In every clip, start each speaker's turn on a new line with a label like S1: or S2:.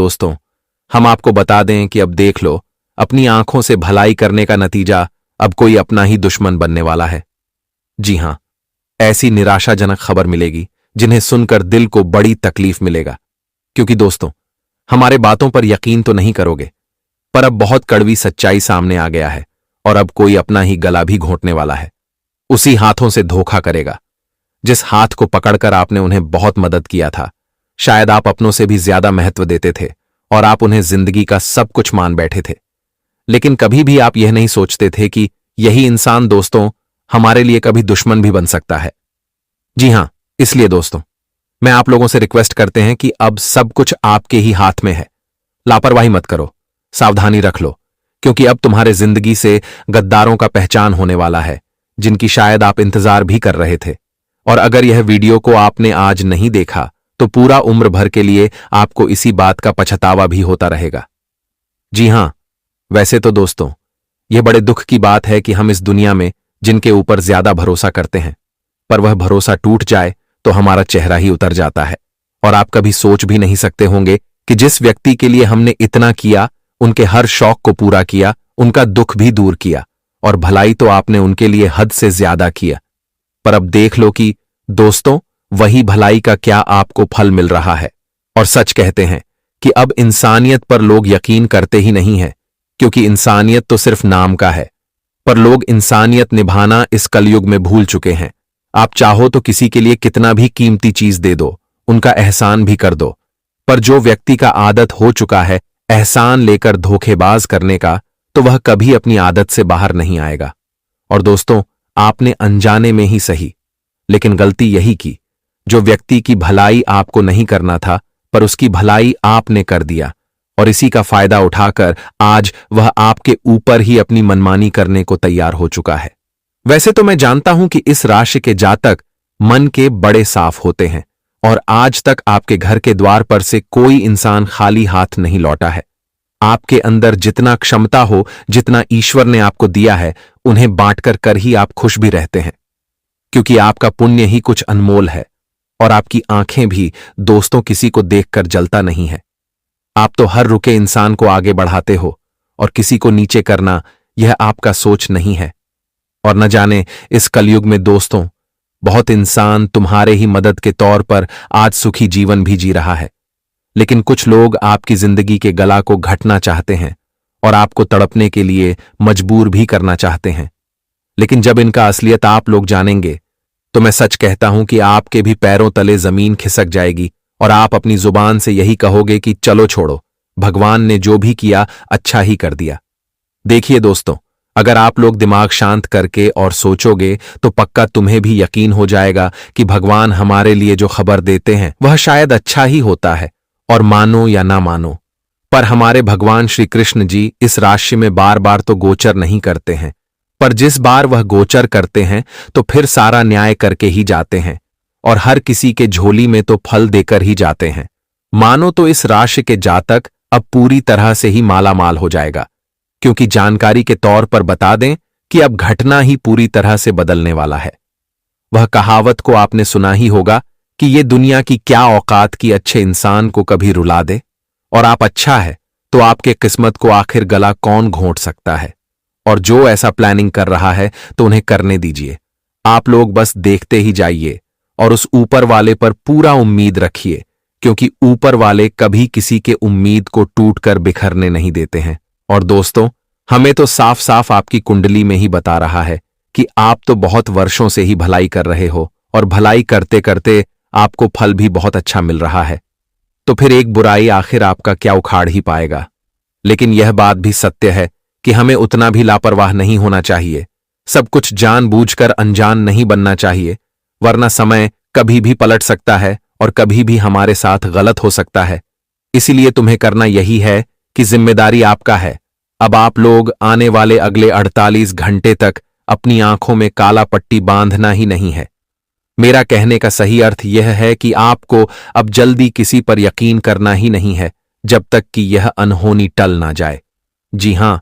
S1: दोस्तों, हम आपको बता दें कि अब देख लो, अपनी आंखों से भलाई करने का नतीजा अब कोई अपना ही दुश्मन बनने वाला है। जी हां, ऐसी निराशाजनक खबर मिलेगी जिन्हें सुनकर दिल को बड़ी तकलीफ मिलेगा। क्योंकि दोस्तों, हमारे बातों पर यकीन तो नहीं करोगे, पर अब बहुत कड़वी सच्चाई सामने आ गया है और अब कोई अपना ही गला भी घोंटने वाला है। उसी हाथों से धोखा करेगा जिस हाथ को पकड़कर आपने उन्हें बहुत मदद किया था। शायद आप अपनों से भी ज्यादा महत्व देते थे और आप उन्हें जिंदगी का सब कुछ मान बैठे थे। लेकिन कभी भी आप यह नहीं सोचते थे कि यही इंसान दोस्तों हमारे लिए कभी दुश्मन भी बन सकता है। जी हां, इसलिए दोस्तों, मैं आप लोगों से रिक्वेस्ट करते हैं कि अब सब कुछ आपके ही हाथ में है। लापरवाही मत करो, सावधानी रख लो, क्योंकि अब तुम्हारे जिंदगी से गद्दारों का पहचान होने वाला है, जिनकी शायद आप इंतजार भी कर रहे थे। और अगर यह वीडियो को आपने आज नहीं देखा तो पूरा उम्र भर के लिए आपको इसी बात का पछतावा भी होता रहेगा। जी हां, वैसे तो दोस्तों, यह बड़े दुख की बात है कि हम इस दुनिया में जिनके ऊपर ज्यादा भरोसा करते हैं, पर वह भरोसा टूट जाए तो हमारा चेहरा ही उतर जाता है। और आप कभी सोच भी नहीं सकते होंगे कि जिस व्यक्ति के लिए हमने इतना किया, उनके हर शौक को पूरा किया, उनका दुख भी दूर किया, और भलाई तो आपने उनके लिए हद से ज्यादा किया। पर अब देख लो कि दोस्तों, वही भलाई का क्या आपको फल मिल रहा है। और सच कहते हैं कि अब इंसानियत पर लोग यकीन करते ही नहीं है, क्योंकि इंसानियत तो सिर्फ नाम का है, पर लोग इंसानियत निभाना इस कलयुग में भूल चुके हैं। आप चाहो तो किसी के लिए कितना भी कीमती चीज दे दो, उनका एहसान भी कर दो, पर जो व्यक्ति का आदत हो चुका है एहसान लेकर धोखेबाज करने का, तो वह कभी अपनी आदत से बाहर नहीं आएगा। और दोस्तों, आपने अनजाने में ही सही, लेकिन गलती यही की, जो व्यक्ति की भलाई आपको नहीं करना था, पर उसकी भलाई आपने कर दिया, और इसी का फायदा उठाकर आज वह आपके ऊपर ही अपनी मनमानी करने को तैयार हो चुका है। वैसे तो मैं जानता हूं कि इस राशि के जातक मन के बड़े साफ होते हैं, और आज तक आपके घर के द्वार पर से कोई इंसान खाली हाथ नहीं लौटा है। आपके अंदर जितना क्षमता हो, जितना ईश्वर ने आपको दिया है, उन्हें बांटकर कर ही आप खुश भी रहते हैं, क्योंकि आपका पुण्य ही कुछ अनमोल है, और आपकी आंखें भी दोस्तों किसी को देखकर जलता नहीं है। आप तो हर रुके इंसान को आगे बढ़ाते हो, और किसी को नीचे करना यह आपका सोच नहीं है। और न जाने इस कलयुग में दोस्तों, बहुत इंसान तुम्हारे ही मदद के तौर पर आज सुखी जीवन भी जी रहा है, लेकिन कुछ लोग आपकी जिंदगी के गला को घटना चाहते हैं और आपको तड़पने के लिए मजबूर भी करना चाहते हैं। लेकिन जब इनका असलियत आप लोग जानेंगे, तो मैं सच कहता हूं कि आपके भी पैरों तले जमीन खिसक जाएगी, और आप अपनी जुबान से यही कहोगे कि चलो छोड़ो, भगवान ने जो भी किया अच्छा ही कर दिया। देखिए दोस्तों, अगर आप लोग दिमाग शांत करके और सोचोगे, तो पक्का तुम्हें भी यकीन हो जाएगा कि भगवान हमारे लिए जो खबर देते हैं वह शायद अच्छा ही होता है, और मानो या ना मानो, पर हमारे भगवान श्री कृष्ण जी इस राशि में बार बार तो गोचर नहीं करते हैं, पर जिस बार वह गोचर करते हैं तो फिर सारा न्याय करके ही जाते हैं, और हर किसी के झोली में तो फल देकर ही जाते हैं। मानो तो इस राशि के जातक अब पूरी तरह से ही माला माल हो जाएगा, क्योंकि जानकारी के तौर पर बता दें कि अब घटना ही पूरी तरह से बदलने वाला है। वह कहावत को आपने सुना ही होगा कि ये दुनिया की क्या औकात की अच्छे इंसान को कभी रुला दे, और आप अच्छा है तो आपके किस्मत को आखिर गला कौन घोंट सकता है। और जो ऐसा प्लानिंग कर रहा है तो उन्हें करने दीजिए। आप लोग बस देखते ही जाइए और उस ऊपर वाले पर पूरा उम्मीद रखिए, क्योंकि ऊपर वाले कभी किसी के उम्मीद को टूटकर बिखरने नहीं देते हैं। और दोस्तों, हमें तो साफ साफ आपकी कुंडली में ही बता रहा है कि आप तो बहुत वर्षों से ही भलाई कर रहे हो, और भलाई करते करते आपको फल भी बहुत अच्छा मिल रहा है, तो फिर एक बुराई आखिर आपका क्या उखाड़ ही पाएगा। लेकिन यह बात भी सत्य है कि हमें उतना भी लापरवाह नहीं होना चाहिए, सब कुछ जानबूझकर अनजान नहीं बनना चाहिए, वरना समय कभी भी पलट सकता है और कभी भी हमारे साथ गलत हो सकता है। इसीलिए तुम्हें करना यही है कि जिम्मेदारी आपका है। अब आप लोग आने वाले अगले 48 घंटे तक अपनी आंखों में काला पट्टी बांधना ही नहीं है। मेरा कहने का सही अर्थ यह है कि आपको अब जल्दी किसी पर यकीन करना ही नहीं है, जब तक कि यह अनहोनी टल ना जाए। जी हां,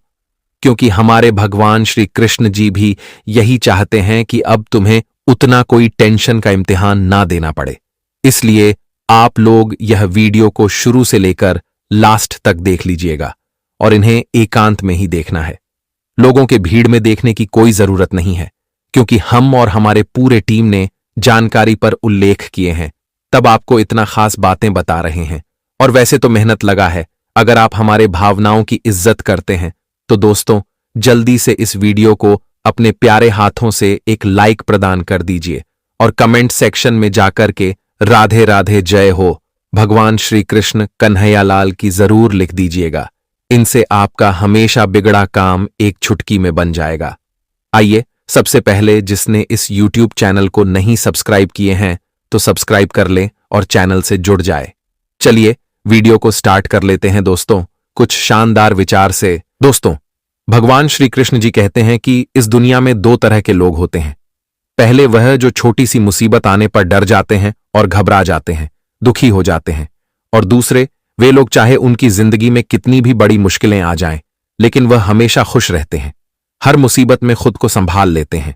S1: क्योंकि हमारे भगवान श्री कृष्ण जी भी यही चाहते हैं कि अब तुम्हें उतना कोई टेंशन का इम्तिहान ना देना पड़े। इसलिए आप लोग यह वीडियो को शुरू से लेकर लास्ट तक देख लीजिएगा और इन्हें एकांत में ही देखना है। लोगों के भीड़ में देखने की कोई जरूरत नहीं है, क्योंकि हम और हमारे पूरे टीम ने जानकारी पर उल्लेख किए हैं, तब आपको इतना खास बातें बता रहे हैं। और वैसे तो मेहनत लगा है। अगर आप हमारे भावनाओं की इज्जत करते हैं तो दोस्तों जल्दी से इस वीडियो को अपने प्यारे हाथों से एक लाइक प्रदान कर दीजिए और कमेंट सेक्शन में जाकर के राधे राधे जय हो भगवान श्री कृष्ण कन्हैया लाल की जरूर लिख दीजिएगा। इनसे आपका हमेशा बिगड़ा काम एक चुटकी में बन जाएगा। आइए, सबसे पहले जिसने इस YouTube चैनल को नहीं सब्सक्राइब किए हैं तो सब्सक्राइब कर लें और चैनल से जुड़ जाए। चलिए वीडियो को स्टार्ट कर लेते हैं दोस्तों, कुछ शानदार विचार से। दोस्तों, भगवान श्री कृष्ण जी कहते हैं कि इस दुनिया में दो तरह के लोग होते हैं। पहले वह जो छोटी सी मुसीबत आने पर डर जाते हैं और घबरा जाते हैं, दुखी हो जाते हैं, और दूसरे वे लोग चाहे उनकी जिंदगी में कितनी भी बड़ी मुश्किलें आ जाएं, लेकिन वह हमेशा खुश रहते हैं, हर मुसीबत में खुद को संभाल लेते हैं।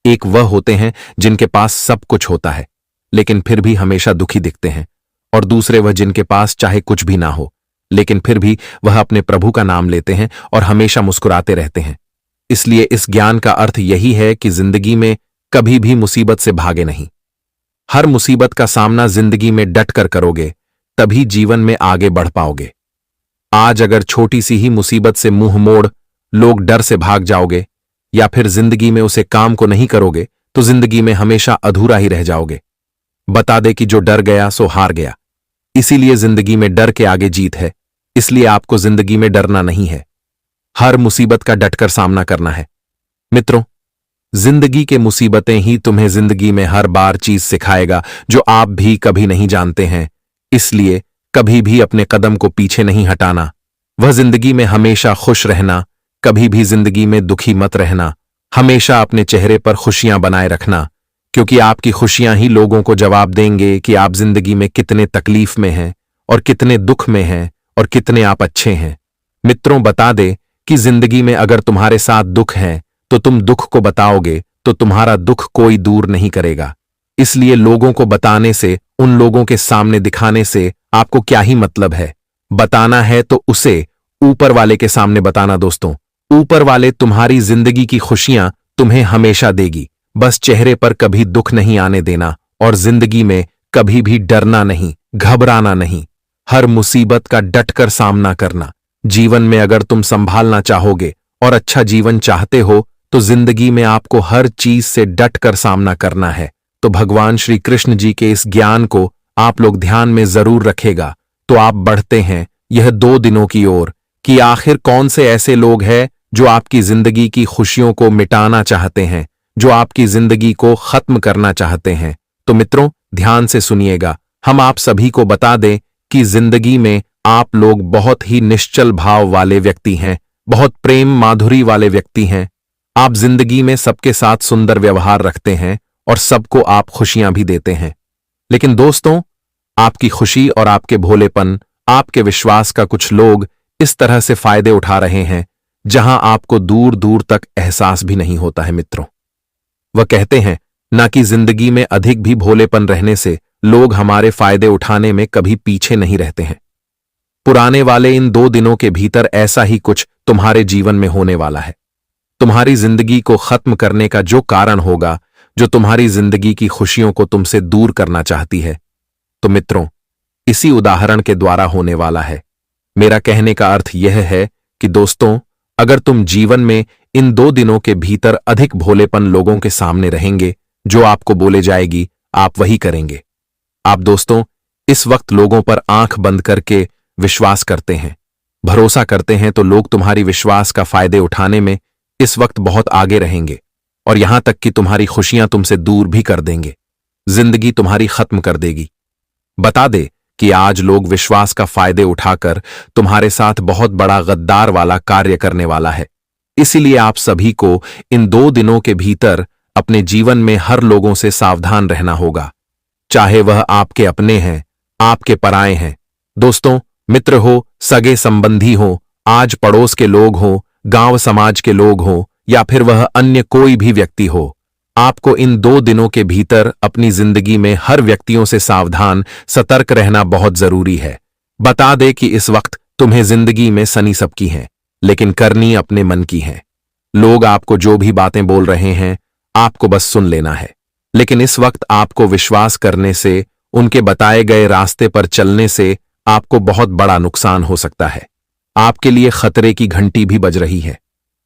S1: एक वह होते हैं जिनके पास सब कुछ होता है लेकिन फिर भी हमेशा दुखी दिखते हैं, और दूसरे वह जिनके पास चाहे कुछ भी ना हो लेकिन फिर भी वह अपने प्रभु का नाम लेते हैं और हमेशा मुस्कुराते रहते हैं। इसलिए इस ज्ञान का अर्थ यही है कि जिंदगी में कभी भी मुसीबत से भागे नहीं। हर मुसीबत का सामना जिंदगी में डटकर करोगे तभी जीवन में आगे बढ़ पाओगे। आज अगर छोटी सी ही मुसीबत से मुंह मोड़ लोग डर से भाग जाओगे या फिर जिंदगी में उसे काम को नहीं करोगे तो जिंदगी में हमेशा अधूरा ही रह जाओगे। बता दे कि जो डर गया सो हार गया। इसीलिए जिंदगी में डर के आगे जीत है। इसलिए आपको जिंदगी में डरना नहीं है, हर मुसीबत का डटकर सामना करना है। मित्रों, जिंदगी के मुसीबतें ही तुम्हें जिंदगी में हर बार चीज सिखाएगा जो आप भी कभी नहीं जानते हैं। इसलिए कभी भी अपने कदम को पीछे नहीं हटाना। वह जिंदगी में हमेशा खुश रहना, कभी भी जिंदगी में दुखी मत रहना। हमेशा अपने चेहरे पर खुशियां बनाए रखना, क्योंकि आपकी खुशियां ही लोगों को जवाब देंगे कि आप जिंदगी में कितने तकलीफ में हैं और कितने दुख में हैं और कितने आप अच्छे हैं। मित्रों, बता दे कि जिंदगी में अगर तुम्हारे साथ दुख है तो तुम दुख को बताओगे तो तुम्हारा दुख कोई दूर नहीं करेगा। इसलिए लोगों को बताने से, उन लोगों के सामने दिखाने से आपको क्या ही मतलब है। बताना है तो उसे ऊपर वाले के सामने बताना। दोस्तों, ऊपर वाले तुम्हारी जिंदगी की खुशियां तुम्हें हमेशा देगी। बस चेहरे पर कभी दुख नहीं आने देना और जिंदगी में कभी भी डरना नहीं, घबराना नहीं, हर मुसीबत का डटकर सामना करना। जीवन में अगर तुम संभालना चाहोगे और अच्छा जीवन चाहते हो तो जिंदगी में आपको हर चीज से डटकर सामना करना है। तो भगवान श्री कृष्ण जी के इस ज्ञान को आप लोग ध्यान में जरूर रखेगा। तो आप बढ़ते हैं यह 2 दिनों की ओर कि आखिर कौन से ऐसे लोग हैं जो आपकी जिंदगी की खुशियों को मिटाना चाहते हैं, जो आपकी जिंदगी को खत्म करना चाहते हैं। तो मित्रों, ध्यान से सुनिएगा। हम आप सभी को बता दें कि जिंदगी में आप लोग बहुत ही निश्चल भाव वाले व्यक्ति हैं, बहुत प्रेम माधुरी वाले व्यक्ति हैं। आप जिंदगी में सबके साथ सुंदर व्यवहार रखते हैं और सबको आप खुशियां भी देते हैं। लेकिन दोस्तों, आपकी खुशी और आपके भोलेपन, आपके विश्वास का कुछ लोग इस तरह से फायदे उठा रहे हैं जहां आपको दूर दूर तक एहसास भी नहीं होता है। मित्रों, वह कहते हैं ना कि जिंदगी में अधिक भी भोलेपन रहने से लोग हमारे फायदे उठाने में कभी पीछे नहीं रहते हैं। पुराने वाले इन 2 दिनों के भीतर ऐसा ही कुछ तुम्हारे जीवन में होने वाला है। तुम्हारी जिंदगी को खत्म करने का जो कारण होगा, जो तुम्हारी जिंदगी की खुशियों को तुमसे दूर करना चाहती है, तो मित्रों इसी उदाहरण के द्वारा होने वाला है। मेरा कहने का अर्थ यह है कि दोस्तों, अगर तुम जीवन में इन 2 दिनों के भीतर अधिक भोलेपन लोगों के सामने रहेंगे, जो आपको बोले जाएगी आप वही करेंगे। आप दोस्तों इस वक्त लोगों पर आंख बंद करके विश्वास करते हैं, भरोसा करते हैं, तो लोग तुम्हारी विश्वास का फायदे उठाने में इस वक्त बहुत आगे रहेंगे और यहां तक कि तुम्हारी खुशियां तुमसे दूर भी कर देंगे, जिंदगी तुम्हारी खत्म कर देगी। बता दे कि आज लोग विश्वास का फायदे उठाकर तुम्हारे साथ बहुत बड़ा गद्दार वाला कार्य करने वाला है। इसीलिए आप सभी को इन 2 दिनों के भीतर अपने जीवन में हर लोगों से सावधान रहना होगा, चाहे वह आपके अपने हैं, आपके पराए हैं, दोस्तों मित्र हो, सगे संबंधी हो, आज पड़ोस के लोग हो, गांव समाज के लोग हो, या फिर वह अन्य कोई भी व्यक्ति हो। आपको इन 2 दिनों के भीतर अपनी जिंदगी में हर व्यक्तियों से सावधान, सतर्क रहना बहुत जरूरी है। बता दे कि इस वक्त तुम्हें जिंदगी में सनी सबकी है, लेकिन करनी अपने मन की है। लोग आपको जो भी बातें बोल रहे हैं, आपको बस सुन लेना है। लेकिन इस वक्त आपको विश्वास करने से, उनके बताए गए रास्ते पर चलने से आपको बहुत बड़ा नुकसान हो सकता है। आपके लिए खतरे की घंटी भी बज रही है।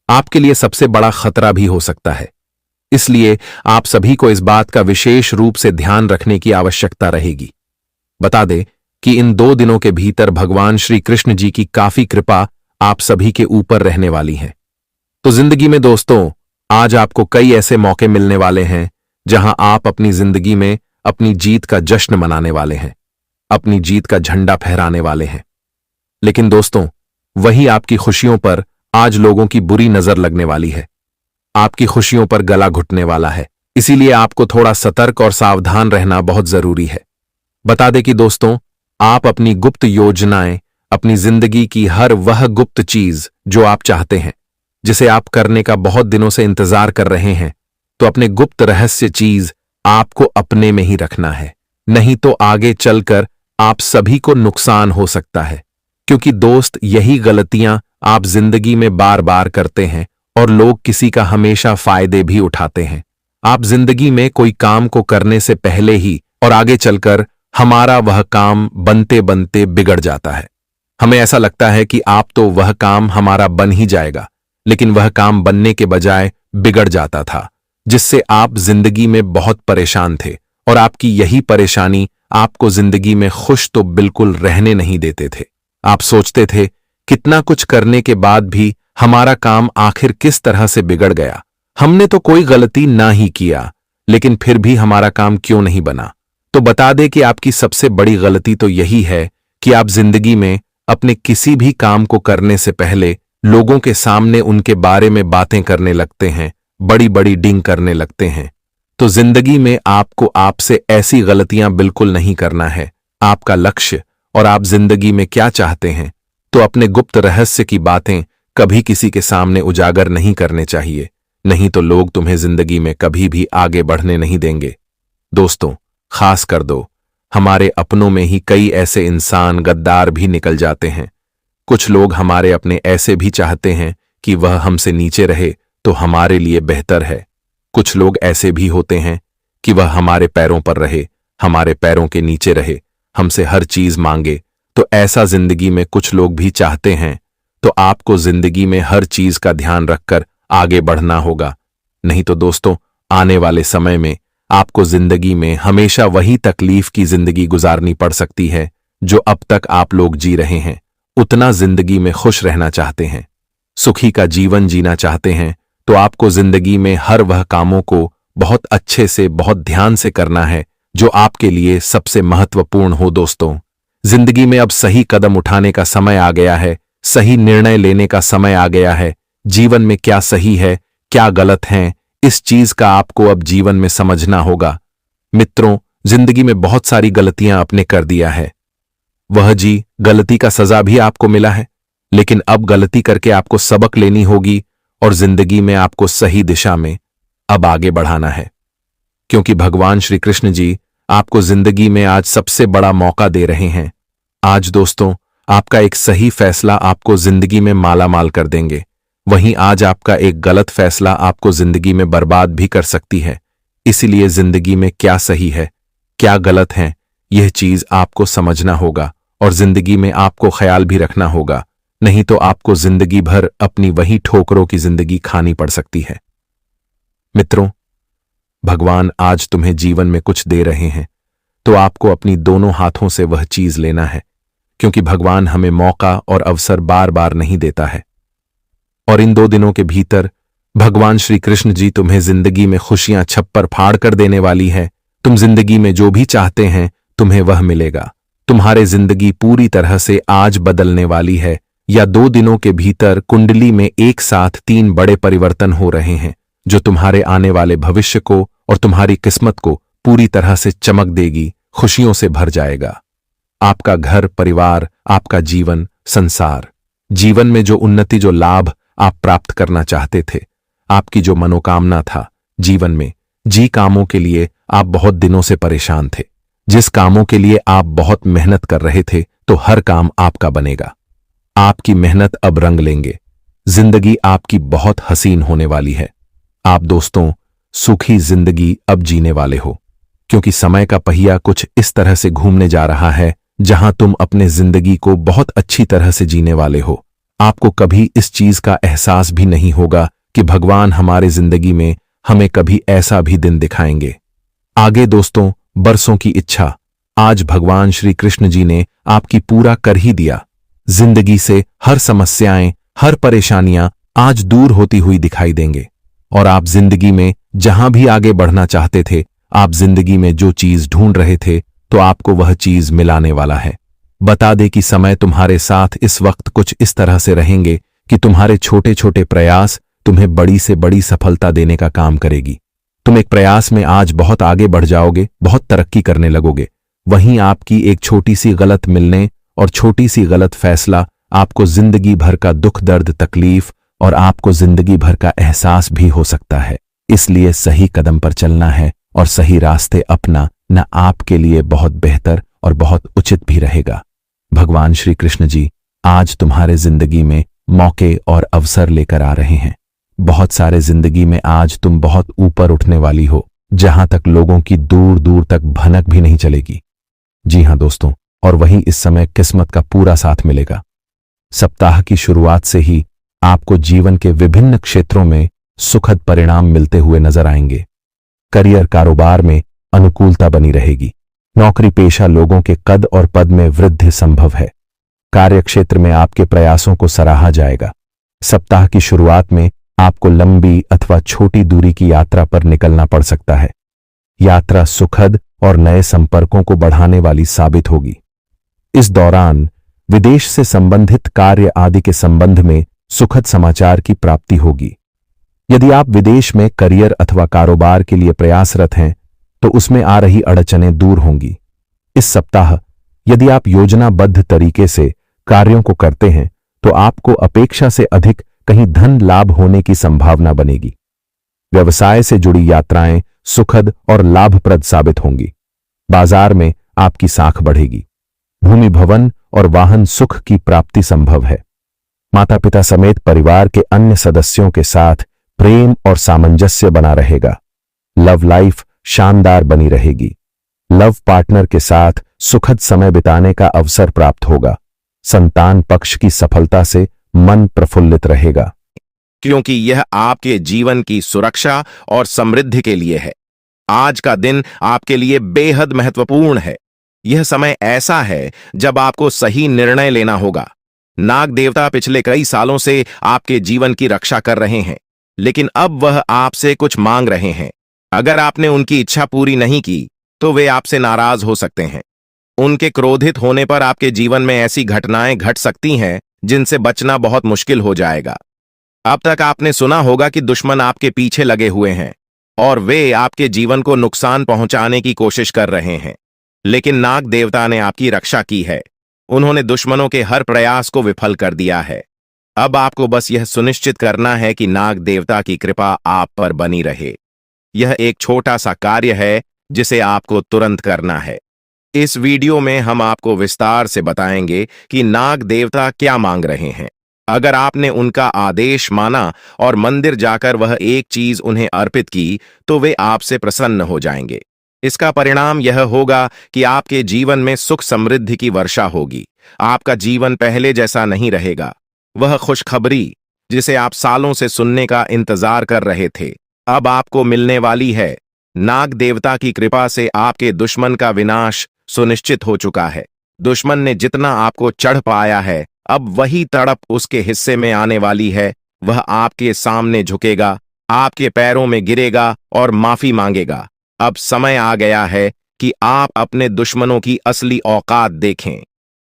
S1: आपके लिए सबसे बड़ा खतरा भी हो सकता है। इसलिए आप सभी को इस बात का विशेष रूप से ध्यान रखने की आवश्यकता रहेगी। बता दें कि इन 2 दिनों के भीतर भगवान श्री कृष्ण जी की काफी कृपा आप सभी के ऊपर रहने वाली है। तो जिंदगी में दोस्तों, आज आपको कई ऐसे मौके मिलने वाले हैं जहां आप अपनी जिंदगी में अपनी जीत का जश्न मनाने वाले हैं, अपनी जीत का झंडा फहराने वाले हैं। लेकिन दोस्तों, वही आपकी खुशियों पर आज लोगों की बुरी नजर लगने वाली है, आपकी खुशियों पर गला घुटने वाला है। इसीलिए आपको थोड़ा सतर्क और सावधान रहना बहुत जरूरी है। बता दें कि दोस्तों, आप अपनी गुप्त योजनाएं, अपनी जिंदगी की हर वह गुप्त चीज जो आप चाहते हैं, जिसे आप करने का बहुत दिनों से इंतजार कर रहे हैं, तो अपने गुप्त रहस्य चीज आपको अपने में ही रखना है। नहीं तो आगे चलकर आप सभी को नुकसान हो सकता है। क्योंकि दोस्त, यही गलतियां आप जिंदगी में बार बार करते हैं और लोग किसी का हमेशा फायदे भी उठाते हैं। आप जिंदगी में कोई काम को करने से पहले ही और आगे चलकर हमारा वह काम बनते बनते बिगड़ जाता है। हमें ऐसा लगता है कि आप तो वह काम हमारा बन ही जाएगा, लेकिन वह काम बनने के बजाय बिगड़ जाता था, जिससे आप जिंदगी में बहुत परेशान थे और आपकी यही परेशानी आपको जिंदगी में खुश तो बिल्कुल रहने नहीं देते थे। आप सोचते थे, कितना कुछ करने के बाद भी हमारा काम आखिर किस तरह से बिगड़ गया। हमने तो कोई गलती ना ही किया, लेकिन फिर भी हमारा काम क्यों नहीं बना। तो बता दें कि आपकी सबसे बड़ी गलती तो यही है कि आप जिंदगी में अपने किसी भी काम को करने से पहले लोगों के सामने उनके बारे में बातें करने लगते हैं, बड़ी बड़ी डिंग करने लगते हैं। तो जिंदगी में आपको आपसे ऐसी गलतियां बिल्कुल नहीं करना है। आपका लक्ष्य और आप जिंदगी में क्या चाहते हैं, तो अपने गुप्त रहस्य की बातें कभी किसी के सामने उजागर नहीं करने चाहिए। नहीं तो लोग तुम्हें जिंदगी में कभी भी आगे बढ़ने नहीं देंगे। दोस्तों, खास कर दो, हमारे अपनों में ही कई ऐसे इंसान गद्दार भी निकल जाते हैं। कुछ लोग हमारे अपने ऐसे भी चाहते हैं कि वह हमसे नीचे रहे तो हमारे लिए बेहतर है। कुछ लोग ऐसे भी होते हैं कि वह हमारे पैरों पर रहे, हमारे पैरों के नीचे रहे, हमसे हर चीज मांगे। तो ऐसा जिंदगी में कुछ लोग भी चाहते हैं। तो आपको जिंदगी में हर चीज का ध्यान रखकर आगे बढ़ना होगा। नहीं तो दोस्तों, आने वाले समय में आपको जिंदगी में हमेशा वही तकलीफ की जिंदगी गुजारनी पड़ सकती है जो अब तक आप लोग जी रहे हैं। उतना जिंदगी में खुश रहना चाहते हैं, सुखी का जीवन जीना चाहते हैं, तो आपको जिंदगी में हर वह कामों को बहुत अच्छे से, बहुत ध्यान से करना है जो आपके लिए सबसे महत्वपूर्ण हो। दोस्तों, जिंदगी में अब सही कदम उठाने का समय आ गया है, सही निर्णय लेने का समय आ गया है। जीवन में क्या सही है, क्या गलत है, इस चीज का आपको अब जीवन में समझना होगा। मित्रों, जिंदगी में बहुत सारी गलतियां आपने कर दिया है। वह जी, गलती का सजा भी आपको मिला है, लेकिन अब गलती करके आपको सबक लेनी होगी और जिंदगी में आपको सही दिशा में अब आगे बढ़ाना है। क्योंकि भगवान श्री कृष्ण जी आपको जिंदगी में आज सबसे बड़ा मौका दे रहे हैं। आज दोस्तों, आपका एक सही फैसला आपको जिंदगी में मालामाल कर देंगे। वहीं आज आपका एक गलत फैसला आपको जिंदगी में बर्बाद भी कर सकती है। इसीलिए जिंदगी में क्या सही है, क्या गलत है, यह चीज आपको समझना होगा और जिंदगी में आपको ख्याल भी रखना होगा। नहीं तो आपको जिंदगी भर अपनी वही ठोकरों की जिंदगी खानी पड़ सकती है। मित्रों, भगवान आज तुम्हें जीवन में कुछ दे रहे हैं, तो आपको अपनी दोनों हाथों से वह चीज लेना है। क्योंकि भगवान हमें मौका और अवसर बार बार नहीं देता है। और इन 2 दिनों के भीतर भगवान श्री कृष्ण जी तुम्हें जिंदगी में खुशियां छप्पर फाड़ कर देने वाली है। तुम जिंदगी में जो भी चाहते हैं तुम्हें वह मिलेगा। तुम्हारे जिंदगी पूरी तरह से आज बदलने वाली है, या 2 दिनों के भीतर कुंडली में एक साथ 3 बड़े परिवर्तन हो रहे हैं जो तुम्हारे आने वाले भविष्य को और तुम्हारी किस्मत को पूरी तरह से चमक देगी, खुशियों से भर जाएगा। आपका घर परिवार, आपका जीवन, संसार, जीवन में जो उन्नति, जो लाभ आप प्राप्त करना चाहते थे, आपकी जो मनोकामना था जीवन में, जी कामों के लिए आप बहुत दिनों से परेशान थे, जिस कामों के लिए आप बहुत मेहनत कर रहे थे, तो हर काम आपका बनेगा। आपकी मेहनत अब रंग लेंगे। जिंदगी आपकी बहुत हसीन होने वाली है। आप दोस्तों सुखी जिंदगी अब जीने वाले हो, क्योंकि समय का पहिया कुछ इस तरह से घूमने जा रहा है जहां तुम अपने जिंदगी को बहुत अच्छी तरह से जीने वाले हो। आपको कभी इस चीज का एहसास भी नहीं होगा कि भगवान हमारे जिंदगी में हमें कभी ऐसा भी दिन दिखाएंगे। आगे दोस्तों, बरसों की इच्छा आज भगवान श्री कृष्ण जी ने आपकी पूरा कर ही दिया। जिंदगी से हर समस्याएं, हर परेशानियां आज दूर होती हुई दिखाई देंगे और आप जिंदगी में जहां भी आगे बढ़ना चाहते थे, आप जिंदगी में जो चीज ढूंढ रहे थे, तो आपको वह चीज मिलाने वाला है। बता दे कि समय तुम्हारे साथ इस वक्त कुछ इस तरह से रहेंगे कि तुम्हारे छोटे छोटे प्रयास तुम्हें बड़ी से बड़ी सफलता देने का काम करेगी। तुम एक प्रयास में आज बहुत आगे बढ़ जाओगे, बहुत तरक्की करने लगोगे। वहीं आपकी एक छोटी सी गलत मिलने और छोटी सी गलत फैसला आपको जिंदगी भर का दुख, दर्द, तकलीफ और आपको जिंदगी भर का एहसास भी हो सकता है। इसलिए सही कदम पर चलना है और सही रास्ते अपना न आपके लिए बहुत बेहतर और बहुत उचित भी रहेगा। भगवान श्री कृष्ण जी आज तुम्हारे जिंदगी में मौके और अवसर लेकर आ रहे हैं। बहुत सारे जिंदगी में आज तुम बहुत ऊपर उठने वाली हो, जहां तक लोगों की दूर दूर तक भनक भी नहीं चलेगी। जी हां दोस्तों, और वहीं इस समय किस्मत का पूरा साथ मिलेगा। सप्ताह की शुरुआत से ही आपको जीवन के विभिन्न क्षेत्रों में सुखद परिणाम मिलते हुए नजर आएंगे। करियर, कारोबार में अनुकूलता बनी रहेगी। नौकरी पेशा लोगों के कद और पद में वृद्धि संभव है। कार्यक्षेत्र में आपके प्रयासों को सराहा जाएगा। सप्ताह की शुरुआत में आपको लंबी अथवा छोटी दूरी की यात्रा पर निकलना पड़ सकता है। यात्रा सुखद और नए संपर्कों को बढ़ाने वाली साबित होगी। इस दौरान विदेश से संबंधित कार्य आदि के संबंध में सुखद समाचार की प्राप्ति होगी। यदि आप विदेश में करियर अथवा कारोबार के लिए प्रयासरत हैं, तो उसमें आ रही अड़चनें दूर होंगी। इस सप्ताह यदि आप योजनाबद्ध तरीके से कार्यों को करते हैं, तो आपको अपेक्षा से अधिक कहीं धन लाभ होने की संभावना बनेगी। व्यवसाय से जुड़ी यात्राएं सुखद और लाभप्रद साबित होंगी। बाजार में आपकी साख बढ़ेगी। भूमि, भवन और वाहन सुख की प्राप्ति संभव है। माता पिता समेत परिवार के अन्य सदस्यों के साथ प्रेम और सामंजस्य बना रहेगा। लव लाइफ शानदार बनी रहेगी। लव पार्टनर के साथ सुखद समय बिताने का अवसर प्राप्त होगा। संतान पक्ष की सफलता से मन प्रफुल्लित रहेगा,
S2: क्योंकि यह आपके जीवन की सुरक्षा और समृद्धि के लिए है। आज का दिन आपके लिए बेहद महत्वपूर्ण है। यह समय ऐसा है जब आपको सही निर्णय लेना होगा। नाग देवता पिछले कई सालों से आपके जीवन की रक्षा कर रहे हैं, लेकिन अब वह आपसे कुछ मांग रहे हैं। अगर आपने उनकी इच्छा पूरी नहीं की, तो वे आपसे नाराज हो सकते हैं। उनके क्रोधित होने पर आपके जीवन में ऐसी घटनाएं घट सकती हैं जिनसे बचना बहुत मुश्किल हो जाएगा। अब तक आपने सुना होगा कि दुश्मन आपके पीछे लगे हुए हैं और वे आपके जीवन को नुकसान पहुंचाने की कोशिश कर रहे हैं, लेकिन नाग देवता ने आपकी रक्षा की है। उन्होंने दुश्मनों के हर प्रयास को विफल कर दिया है। अब आपको बस यह सुनिश्चित करना है कि नाग देवता की कृपा आप पर बनी रहे। यह एक छोटा सा कार्य है जिसे आपको तुरंत करना है। इस वीडियो में हम आपको विस्तार से बताएंगे कि नाग देवता क्या मांग रहे हैं। अगर आपने उनका आदेश माना और मंदिर जाकर वह एक चीज उन्हें अर्पित की, तो वे आपसे प्रसन्न हो जाएंगे। इसका परिणाम यह होगा कि आपके जीवन में सुख समृद्धि की वर्षा होगी। आपका जीवन पहले जैसा नहीं रहेगा। वह खुशखबरी जिसे आप सालों से सुनने का इंतजार कर रहे थे, अब आपको मिलने वाली है। नाग देवता की कृपा से आपके दुश्मन का विनाश सुनिश्चित हो चुका है। दुश्मन ने जितना आपको चढ़ पाया है, अब वही तड़प उसके हिस्से में आने वाली है। वह आपके सामने झुकेगा, आपके पैरों में गिरेगा और माफी मांगेगा। अब समय आ गया है कि आप अपने दुश्मनों की असली औकात देखें।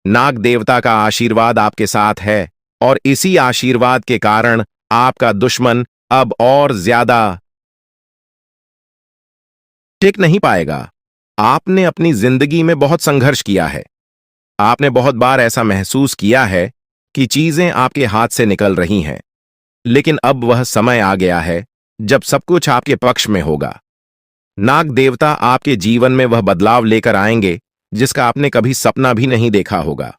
S2: नाग देवता का आशीर्वाद आपके साथ है और इसी आशीर्वाद के कारण आपका दुश्मन अब और ज्यादा टिक नहीं पाएगा। आपने अपनी जिंदगी में बहुत संघर्ष किया है। आपने बहुत बार ऐसा महसूस किया है कि चीजें आपके हाथ से निकल रही हैं, लेकिन अब वह समय आ गया है जब सब कुछ आपके पक्ष में होगा। नाग देवता आपके जीवन में वह बदलाव लेकर आएंगे जिसका आपने कभी सपना भी नहीं देखा होगा।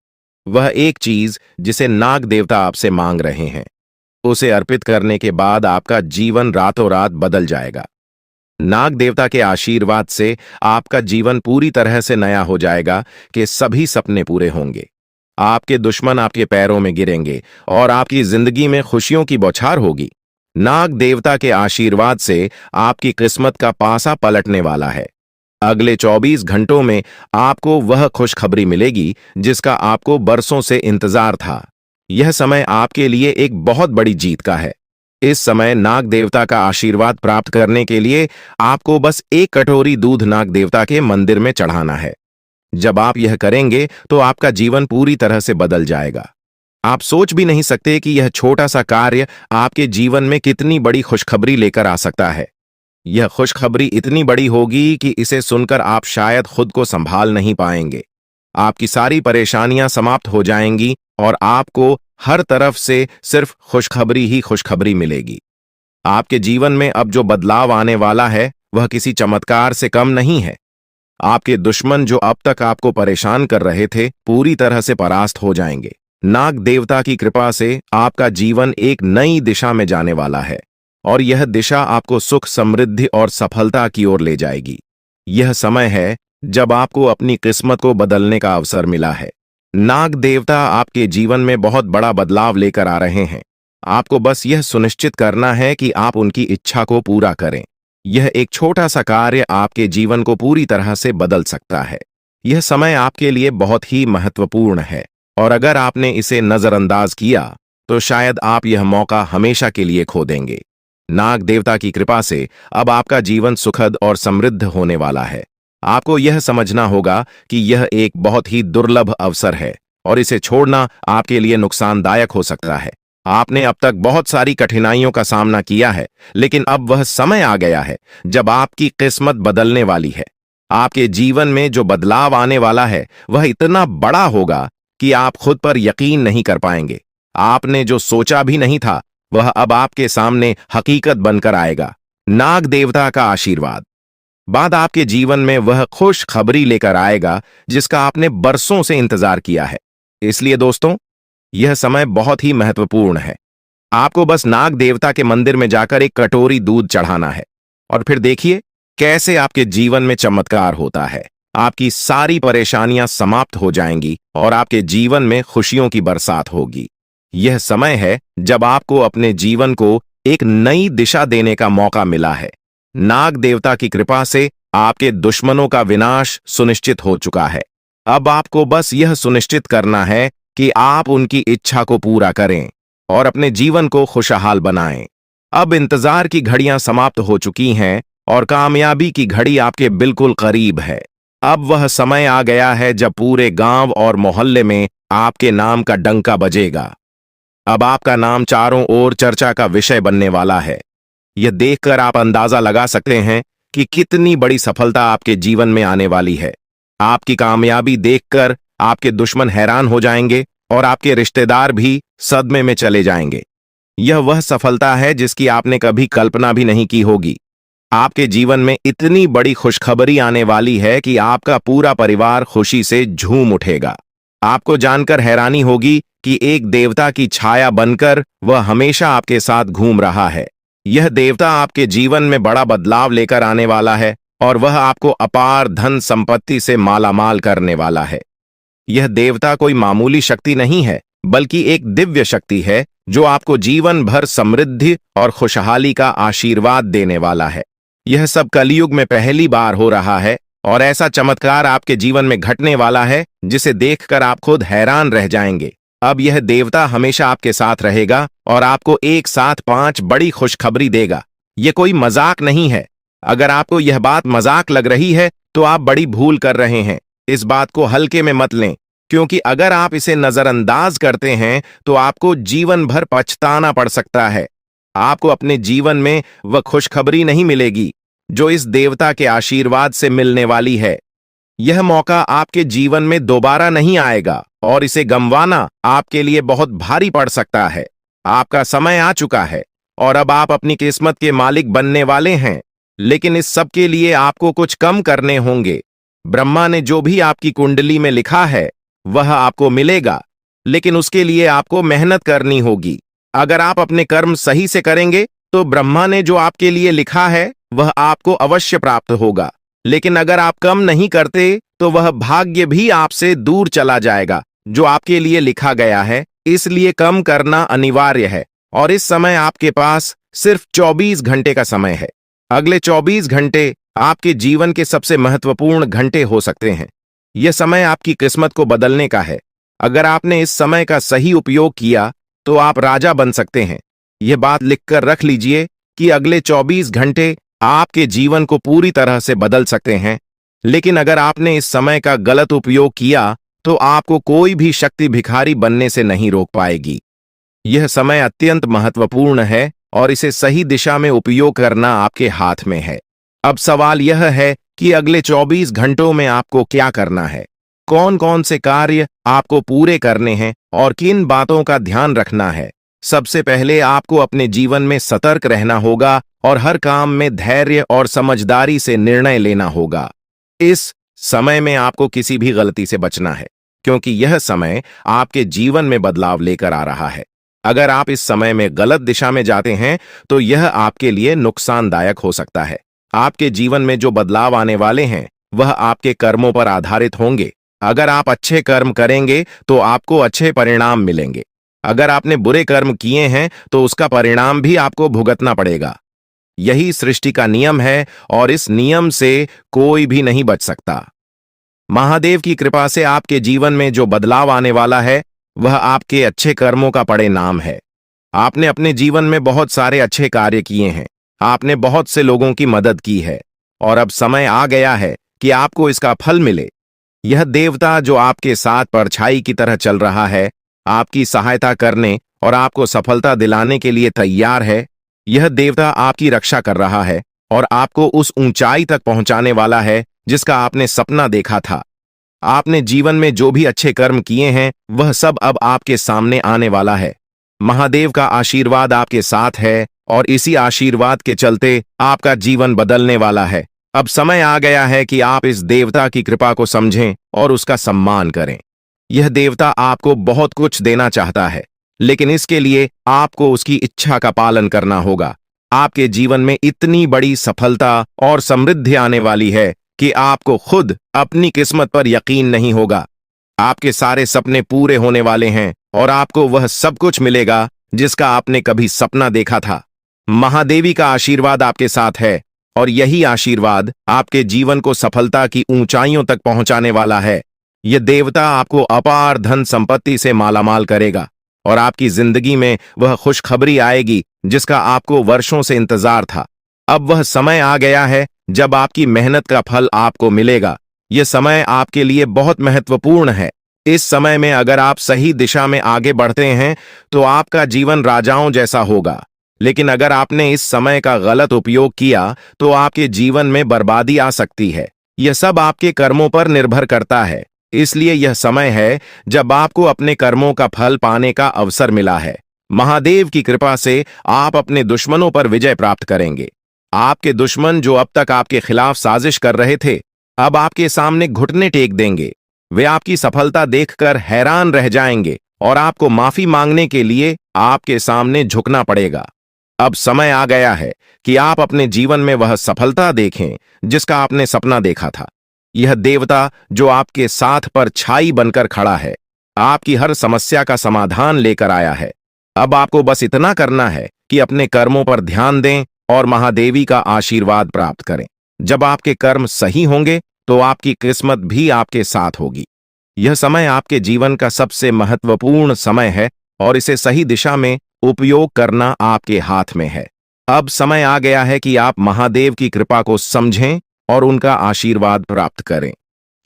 S2: वह एक चीज जिसे नाग देवता आपसे मांग रहे हैं, उसे अर्पित करने के बाद आपका जीवन रातों रात बदल जाएगा। नाग देवता के आशीर्वाद से आपका जीवन पूरी तरह से नया हो जाएगा कि सभी सपने पूरे होंगे। आपके दुश्मन आपके पैरों में गिरेंगे और आपकी जिंदगी में खुशियों की बौछार होगी। नाग देवता के आशीर्वाद से आपकी किस्मत का पासा पलटने वाला है। अगले 24 घंटों में आपको वह खुशखबरी मिलेगी जिसका आपको बरसों से इंतजार था। यह समय आपके लिए एक बहुत बड़ी जीत का है। इस समय नाग देवता का आशीर्वाद प्राप्त करने के लिए आपको बस एक कटोरी दूध नाग देवता के मंदिर में चढ़ाना है। जब आप यह करेंगे तो आपका जीवन पूरी तरह से बदल जाएगा। आप सोच भी नहीं सकते कि यह छोटा सा कार्य आपके जीवन में कितनी बड़ी खुशखबरी लेकर आ सकता है। यह खुशखबरी इतनी बड़ी होगी कि इसे सुनकर आप शायद खुद को संभाल नहीं पाएंगे। आपकी सारी परेशानियां समाप्त हो जाएंगी और आपको हर तरफ से सिर्फ खुशखबरी ही खुशखबरी मिलेगी। आपके जीवन में अब जो बदलाव आने वाला है वह किसी चमत्कार से कम नहीं है। आपके दुश्मन जो अब तक आपको परेशान कर रहे थे पूरी तरह से परास्त हो जाएंगे। नाग देवता की कृपा से आपका जीवन एक नई दिशा में जाने वाला है और यह दिशा आपको सुख, समृद्धि और सफलता की ओर ले जाएगी। यह समय है जब आपको अपनी किस्मत को बदलने का अवसर मिला है। नाग देवता आपके जीवन में बहुत बड़ा बदलाव लेकर आ रहे हैं। आपको बस यह सुनिश्चित करना है कि आप उनकी इच्छा को पूरा करें। यह एक छोटा सा कार्य आपके जीवन को पूरी तरह से बदल सकता है। यह समय आपके लिए बहुत ही महत्वपूर्ण है और अगर आपने इसे नजरअंदाज किया तो शायद आप यह मौका हमेशा के लिए खो देंगे। नाग देवता की कृपा से अब आपका जीवन सुखद और समृद्ध होने वाला है। आपको यह समझना होगा कि यह एक बहुत ही दुर्लभ अवसर है और इसे छोड़ना आपके लिए नुकसानदायक हो सकता है। आपने अब तक बहुत सारी कठिनाइयों का सामना किया है, लेकिन अब वह समय आ गया है जब आपकी किस्मत बदलने वाली है। आपके जीवन में जो बदलाव आने वाला है वह इतना बड़ा होगा कि आप खुद पर यकीन नहीं कर पाएंगे। आपने जो सोचा भी नहीं था वह अब आपके सामने हकीकत बनकर आएगा। नाग देवता का आशीर्वाद बाद आपके जीवन में वह खुश खबरी लेकर आएगा जिसका आपने बरसों से इंतजार किया है। इसलिए दोस्तों, यह समय बहुत ही महत्वपूर्ण है। आपको बस नाग देवता के मंदिर में जाकर एक कटोरी दूध चढ़ाना है और फिर देखिए कैसे आपके जीवन में चमत्कार होता है। आपकी सारी परेशानियां समाप्त हो जाएंगी और आपके जीवन में खुशियों की बरसात होगी। यह समय है जब आपको अपने जीवन को एक नई दिशा देने का मौका मिला है। नाग देवता की कृपा से आपके दुश्मनों का विनाश सुनिश्चित हो चुका है। अब आपको बस यह सुनिश्चित करना है कि आप उनकी इच्छा को पूरा करें और अपने जीवन को खुशहाल बनाएं। अब इंतजार की घड़ियां समाप्त हो चुकी हैं और कामयाबी की घड़ी आपके बिल्कुल करीब है। अब वह समय आ गया है जब पूरे गांव और मोहल्ले में आपके नाम का डंका बजेगा। अब आपका नाम चारों ओर चर्चा का विषय बनने वाला है। यह देखकर आप अंदाजा लगा सकते हैं कि कितनी बड़ी सफलता आपके जीवन में आने वाली है। आपकी कामयाबी देखकर आपके दुश्मन हैरान हो जाएंगे और आपके रिश्तेदार भी सदमे में चले जाएंगे। यह वह सफलता है जिसकी आपने कभी कल्पना भी नहीं की होगी। आपके जीवन में इतनी बड़ी खुशखबरी आने वाली है कि आपका पूरा परिवार खुशी से झूम उठेगा। आपको जानकर हैरानी होगी कि एक देवता की छाया बनकर वह हमेशा आपके साथ घूम रहा है। यह देवता आपके जीवन में बड़ा बदलाव लेकर आने वाला है और वह आपको अपार धन संपत्ति से मालामाल करने वाला है। यह देवता कोई मामूली शक्ति नहीं है, बल्कि एक दिव्य शक्ति है जो आपको जीवन भर समृद्धि और खुशहाली का आशीर्वाद देने वाला है। यह सब कलयुग में पहली बार हो रहा है और ऐसा चमत्कार आपके जीवन में घटने वाला है जिसे देखकर आप खुद हैरान रह जाएंगे। अब यह देवता हमेशा आपके साथ रहेगा और आपको एक साथ 5 बड़ी खुशखबरी देगा। यह कोई मजाक नहीं है। अगर आपको यह बात मजाक लग रही है तो आप बड़ी भूल कर रहे हैं। इस बात को हल्के में मत लें, क्योंकि अगर आप इसे नजरअंदाज करते हैं तो आपको जीवन भर पछताना पड़ सकता है। आपको अपने जीवन में वह खुशखबरी नहीं मिलेगी जो इस देवता के आशीर्वाद से मिलने वाली है। यह मौका आपके जीवन में दोबारा नहीं आएगा और इसे गंवाना आपके लिए बहुत भारी पड़ सकता है। आपका समय आ चुका है और अब आप अपनी किस्मत के मालिक बनने वाले हैं, लेकिन इस सब के लिए आपको कुछ कम करने होंगे। ब्रह्मा ने जो भी आपकी कुंडली में लिखा है वह आपको मिलेगा, लेकिन उसके लिए आपको मेहनत करनी होगी। अगर आप अपने कर्म सही से करेंगे तो ब्रह्मा ने जो आपके लिए लिखा है वह आपको अवश्य प्राप्त होगा। लेकिन अगर आप कम नहीं करते तो वह भाग्य भी आपसे दूर चला जाएगा जो आपके लिए लिखा गया है। इसलिए कम करना अनिवार्य है। और इस समय आपके पास सिर्फ 24 घंटे का समय है। अगले 24 घंटे आपके जीवन के सबसे महत्वपूर्ण घंटे हो सकते हैं। यह समय आपकी किस्मत को बदलने का है। अगर आपने इस समय का सही उपयोग किया तो आप राजा बन सकते हैं। यह बात लिखकर रख लीजिए कि अगले 24 घंटे आपके जीवन को पूरी तरह से बदल सकते हैं। लेकिन अगर आपने इस समय का गलत उपयोग किया तो आपको कोई भी शक्ति भिखारी बनने से नहीं रोक पाएगी। यह समय अत्यंत महत्वपूर्ण है और इसे सही दिशा में उपयोग करना आपके हाथ में है। अब सवाल यह है कि अगले 24 घंटों में आपको क्या करना है, कौन कौन से कार्य आपको पूरे करने हैं और किन बातों का ध्यान रखना है। सबसे पहले आपको अपने जीवन में सतर्क रहना होगा और हर काम में धैर्य और समझदारी से निर्णय लेना होगा। इस समय में आपको किसी भी गलती से बचना है क्योंकि यह समय आपके जीवन में बदलाव लेकर आ रहा है। अगर आप इस समय में गलत दिशा में जाते हैं तो यह आपके लिए नुकसानदायक हो सकता है। आपके जीवन में जो बदलाव आने वाले हैं वह आपके कर्मों पर आधारित होंगे। अगर आप अच्छे कर्म करेंगे तो आपको अच्छे परिणाम मिलेंगे। अगर आपने बुरे कर्म किए हैं तो उसका परिणाम भी आपको भुगतना पड़ेगा। यही सृष्टि का नियम है और इस नियम से कोई भी नहीं बच सकता। महादेव की कृपा से आपके जीवन में जो बदलाव आने वाला है वह आपके अच्छे कर्मों का परिणाम है। आपने अपने जीवन में बहुत सारे अच्छे कार्य किए हैं। आपने बहुत से लोगों की मदद की है और अब समय आ गया है कि आपको इसका फल मिले। यह देवता जो आपके साथ परछाई की तरह चल रहा है, आपकी सहायता करने और आपको सफलता दिलाने के लिए तैयार है। यह देवता आपकी रक्षा कर रहा है और आपको उस ऊंचाई तक पहुंचाने वाला है जिसका आपने सपना देखा था। आपने जीवन में जो भी अच्छे कर्म किए हैं वह सब अब आपके सामने आने वाला है। महादेव का आशीर्वाद आपके साथ है और इसी आशीर्वाद के चलते आपका जीवन बदलने वाला है। अब समय आ गया है कि आप इस देवता की कृपा को समझें और उसका सम्मान करें। यह देवता आपको बहुत कुछ देना चाहता है, लेकिन इसके लिए आपको उसकी इच्छा का पालन करना होगा। आपके जीवन में इतनी बड़ी सफलता और समृद्धि आने वाली है कि आपको खुद अपनी किस्मत पर यकीन नहीं होगा। आपके सारे सपने पूरे होने वाले हैं और आपको वह सब कुछ मिलेगा जिसका आपने कभी सपना देखा था। महादेवी का आशीर्वाद आपके साथ है और यही आशीर्वाद आपके जीवन को सफलता की ऊंचाइयों तक पहुंचाने वाला है। यह देवता आपको अपार धन संपत्ति से मालामाल करेगा और आपकी जिंदगी में वह खुशखबरी आएगी जिसका आपको वर्षों से इंतजार था। अब वह समय आ गया है जब आपकी मेहनत का फल आपको मिलेगा। यह समय आपके लिए बहुत महत्वपूर्ण है। इस समय में अगर आप सही दिशा में आगे बढ़ते हैं तो आपका जीवन राजाओं जैसा होगा। लेकिन अगर आपने इस समय का गलत उपयोग किया तो आपके जीवन में बर्बादी आ सकती है। यह सब आपके कर्मों पर निर्भर करता है। इसलिए यह समय है जब आपको अपने कर्मों का फल पाने का अवसर मिला है। महादेव की कृपा से आप अपने दुश्मनों पर विजय प्राप्त करेंगे। आपके दुश्मन जो अब तक आपके खिलाफ साजिश कर रहे थे, अब आपके सामने घुटने टेक देंगे। वे आपकी सफलता देखकर हैरान रह जाएंगे और आपको माफी मांगने के लिए आपके सामने झुकना पड़ेगा। अब समय आ गया है कि आप अपने जीवन में वह सफलता देखें जिसका आपने सपना देखा था। यह देवता जो आपके साथ परछाई बनकर खड़ा है, आपकी हर समस्या का समाधान लेकर आया है। अब आपको बस इतना करना है कि अपने कर्मों पर ध्यान दें और महादेवी का आशीर्वाद प्राप्त करें। जब आपके कर्म सही होंगे तो आपकी किस्मत भी आपके साथ होगी। यह समय आपके जीवन का सबसे महत्वपूर्ण समय है और इसे सही दिशा में उपयोग करना आपके हाथ में है। अब समय आ गया है कि आप महादेव की कृपा को समझें और उनका आशीर्वाद प्राप्त करें।